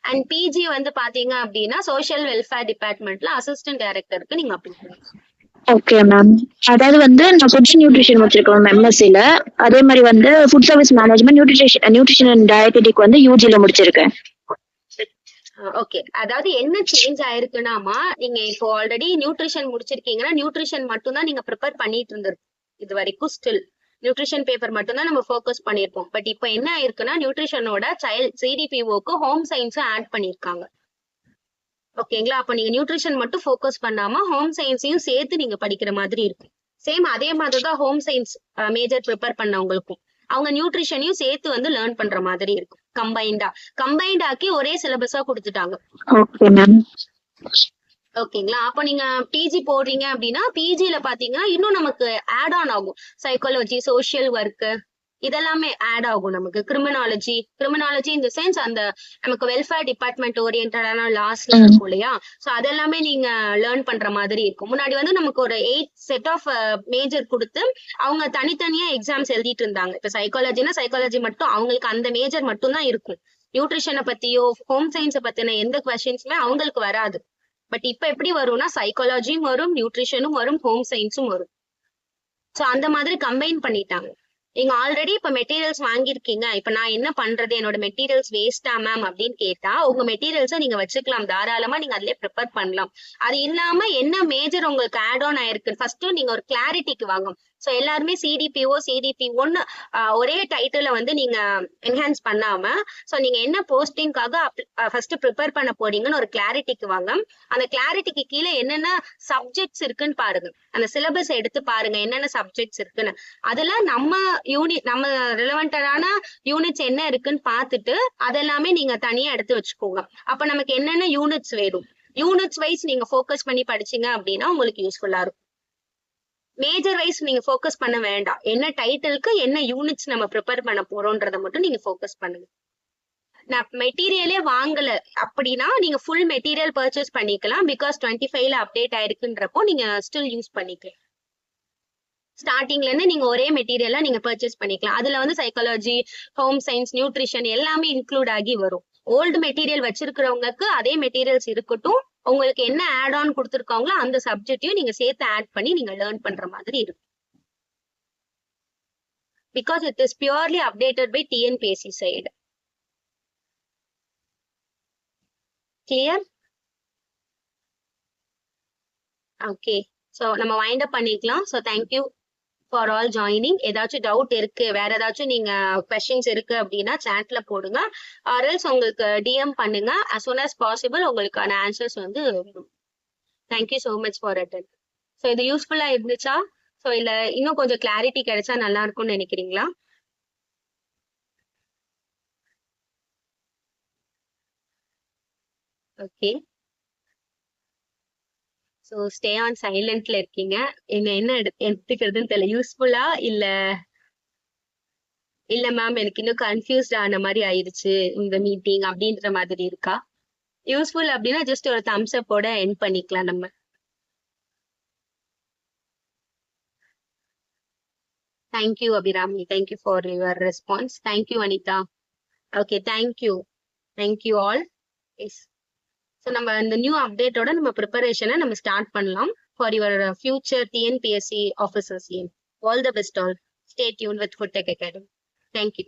அண்ட் பிஜி வந்து பாத்தீங்க அப்படின்னா சோஷியல் வெல்ஃபேர் டிபார்ட்மெண்ட்ல அசிஸ்டன்ட் டைரக்டருக்கு நீங்க அப்ளை பண்ணலாம். Okay ma'am. அதாவது வந்து நான் ஃபுட் நியூட்ரிஷன் முடிச்சிருக்கேன் மேம் எம்எஸ்சில. அதே மாதிரி வந்து food service management nutrition and dietetic வந்து யூஜில முடிச்சிருக்கேன். ஓகே, அதாவது என்ன சேஞ்ச் ஆயிருக்குன்னாமா, நீங்க இப்போ ஆல்ரெடி நியூட்ரிஷன் முடிச்சிருக்கீங்கன்னா நியூட்ரிஷன் மட்டும் தான் நீங்க ப்ரிப்பேர் பண்ணிட்டு இருந்திருக்கும் இது வரைக்கும். ஸ்டில் நியூட்ரிஷன் பேப்பர் மட்டும் தான் நம்ம ஃபோக்கஸ் பண்ணிருப்போம். பட் இப்போ என்ன ஆயிருக்குன்னா நியூட்ரிஷனோட சைல்ட் சிடிபிஓக்கு ஹோம் சயின்ஸும் ஆட் பண்ணிருக்காங்க. ஓகேங்களா, அப்ப நீங்க நியூட்ரிஷன் மட்டும் ஃபோக்கஸ் பண்ணாம ஹோம் சயின்ஸையும் சேர்த்து நீங்க படிக்கிற மாதிரி இருக்கு. சேம் அதே மாதிரிதான் ஹோம் சயின்ஸ் மேஜர் ப்ரிப்பேர் பண்ணவங்களுக்கும் அவங்க நியூட்ரிஷனையும் சேர்த்து வந்து லேர்ன் பண்ற மாதிரி இருக்கும். கம்பைண்ட் ஆக்கி ஒரே சிலபஸா கொடுத்துட்டாங்க. Okay ma'am. ஓகேங்களா, அப்ப நீங்க பிஜி போடுறீங்க அப்படின்னா பிஜில பாத்தீங்கன்னா இன்னும் நமக்கு ஆட் ஆன் ஆகும். சைக்காலஜி, சோஷியல் ஒர்க் இதெல்லாமே ஆட் ஆகும். நமக்கு கிரிமினாலஜி இந்த சென்ஸ் அந்த நமக்கு வெல்ஃபேர் டிபார்ட்மெண்ட் ஓரியன்டான லாஸ்ட்ல இருக்கும் இல்லையா. சோ அதெல்லாமே நீங்க லேர்ன் பண்ற மாதிரி இருக்கும். முன்னாடி வந்து நமக்கு ஒரு 8 செட் ஆஃப் மேஜர் கொடுத்து அவங்க தனித்தனியா எக்ஸாம்ஸ் எழுதிட்டு இருந்தாங்க. இப்ப சைக்காலஜினா சைக்காலஜி மட்டும் அவங்களுக்கு அந்த மேஜர் மட்டும் தான் இருக்கும். நியூட்ரிஷனை பத்தியோ ஹோம் சயின்ஸை பத்தின எந்த கொஸ்டின்ஸுமே அவங்களுக்கு வராது. பட் இப்ப எப்படி வரும்னா சைக்காலஜியும் வரும், நியூட்ரிஷனும் வரும், ஹோம் சயின்ஸும் வரும். சோ அந்த மாதிரி கம்பைன் பண்ணிட்டாங்க. நீங்க ஆல்ரெடி இப்ப மெட்டீரியல்ஸ் வாங்கியிருக்கீங்க, இப்ப நான் என்ன பண்றது, என்னோட மெட்டீரியல்ஸ் வேஸ்டா மேம் அப்படின்னு கேட்டா, உங்க மெட்டீரியல்ஸை நீங்க வச்சுக்கலாம், தாராளமா நீங்க அதுலயே ப்ரிப்பேர் பண்ணலாம். அது இல்லாம என்ன மேஜர் உங்களுக்கு ஆட் ஆன் ஆயிருக்கு ஃபர்ஸ்ட் நீங்க ஒரு கிளாரிட்டிக்கு வாங்க. சோ எல்லாருமே சிடிபிஓ சிடிபி1 ஒரே டைட்டில வந்து நீங்க என்ஹான்ஸ் பண்ணாம, சோ நீங்க என்ன போஸ்டிங்காக ஃபர்ஸ்ட் ப்ரிப்பேர் பண்ண போறீங்கன்னு ஒரு கிளாரிட்டிக்கு வாங்க. அந்த கிளாரிட்டிக்கு கீழே என்னென்ன சப்ஜெக்ட்ஸ் இருக்குன்னு பாருங்க, அந்த சிலபஸ் எடுத்து பாருங்க என்னென்ன சப்ஜெக்ட்ஸ் இருக்குன்னு. அதுல நம்ம நம்ம ரிலவெண்டான யூனிட்ஸ் என்ன இருக்குன்னு பார்த்துட்டு அதெல்லாமே நீங்க தனியா எடுத்து வச்சுக்கோங்க. அப்ப நமக்கு என்னென்ன யூனிட்ஸ் வேணும், யூனிட்ஸ் வைஸ் நீங்க ஃபோக்கஸ் பண்ணி படிச்சீங்க அப்படின்னா உங்களுக்கு யூஸ்ஃபுல்லா இருக்கும். மேஜர் வைஸ் நீங்க ஃபோக்கஸ் பண்ண வேண்டாம், என்ன டைட்டிலுக்கு என்ன யூனிட்ஸ் நம்ம ப்ரிப்பேர் பண்ண போறோம்ன்றத மட்டும் நீங்க ஃபோக்கஸ் பண்ணுங்க. நான் மெட்டீரியலே வாங்கல அப்படின்னா நீங்க ஃபுல் மெட்டீரியல் பர்ச்சேஸ் பண்ணிக்கலாம், பிகாஸ் 25ல அப்டேட் ஆயிருக்குன்றப்போ நீங்க ஸ்டில் யூஸ் பண்ணிக்கலாம். ஸ்டார்டிங்ல இருந்து நீங்க ஒரே மெட்டீரியலா நீங்க பர்ச்சேஸ் பண்ணிக்கலாம். அதுல வந்து சைக்காலஜி, ஹோம் சயின்ஸ், நியூட்ரிஷன் எல்லாமே இன்க்ளூட் ஆகி வரும். ஓல்டு மெட்டீரியல் வச்சிருக்கிறவங்களுக்கு அதே மெட்டீரியல்ஸ் இருக்கட்டும், உங்களுக்கு என்ன ஆட் ஆன் கொடுத்துருக்காங்களோ அந்த சப்ஜெக்டையும் நீங்க சேர்த்து ஆட் பண்ணி நீங்க லேர்ன் பண்ற மாதிரி இருக்கும். Because it is purely updated by TNPSC side. Clear? Okay, so நம்ம வைண்ட் அப் பண்ணிக்கலாம். So thank you for all joining. ஏதாச்சும் டவுட் இருக்கு, வேற ஏதாச்சும் நீங்க கொஸ்டின்ஸ் இருக்கு அப்படின்னா சாட்ல போடுங்க, ஆர்எல்ஸ் உங்களுக்கு டிஎம் பண்ணுங்க. as soon as possible உங்களுக்கான ஆன்சர்ஸ் வந்து thank you so much for attend. So இது யூஸ்ஃபுல்லா இருந்துச்சா? ஸோ இல்ல இன்னும் கொஞ்சம் கிளாரிட்டி கிடைச்சா நல்லா இருக்கும்னு நினைக்கிறீங்களா? ஓகே, ஸோ ஸ்டே ஆன் சைலண்ட்ல இருக்கீங்க. என்ன எடுத்துக்கிறதுன்னு தெரியல, யூஸ்ஃபுல்லா இல்ல இல்ல மேம் எனக்கு இன்னும் கன்ஃபியூஸ்ட் ஆன மாதிரி ஆயிடுச்சு இந்த மீட்டிங் அப்படின்ற மாதிரி இருக்கா? யூஸ்ஃபுல் அப்படின்னா ஜஸ்ட் ஒரு தம்ஸ் அப்போட எண்ட் பண்ணிக்கலாம் நம்ம. Thank you Abirami, thank you for your response. Thank you Anitha. Okay, thank you all. Yes, so நம்ம இந்த நியூ அப்டேட்டோட நம்ம ப்ரிப்பரேஷனை நம்ம ஸ்டார்ட் பண்ணலாம் for your future TNPSC officers. All the best all. Stay tune with Food Tech Academy. Thank you.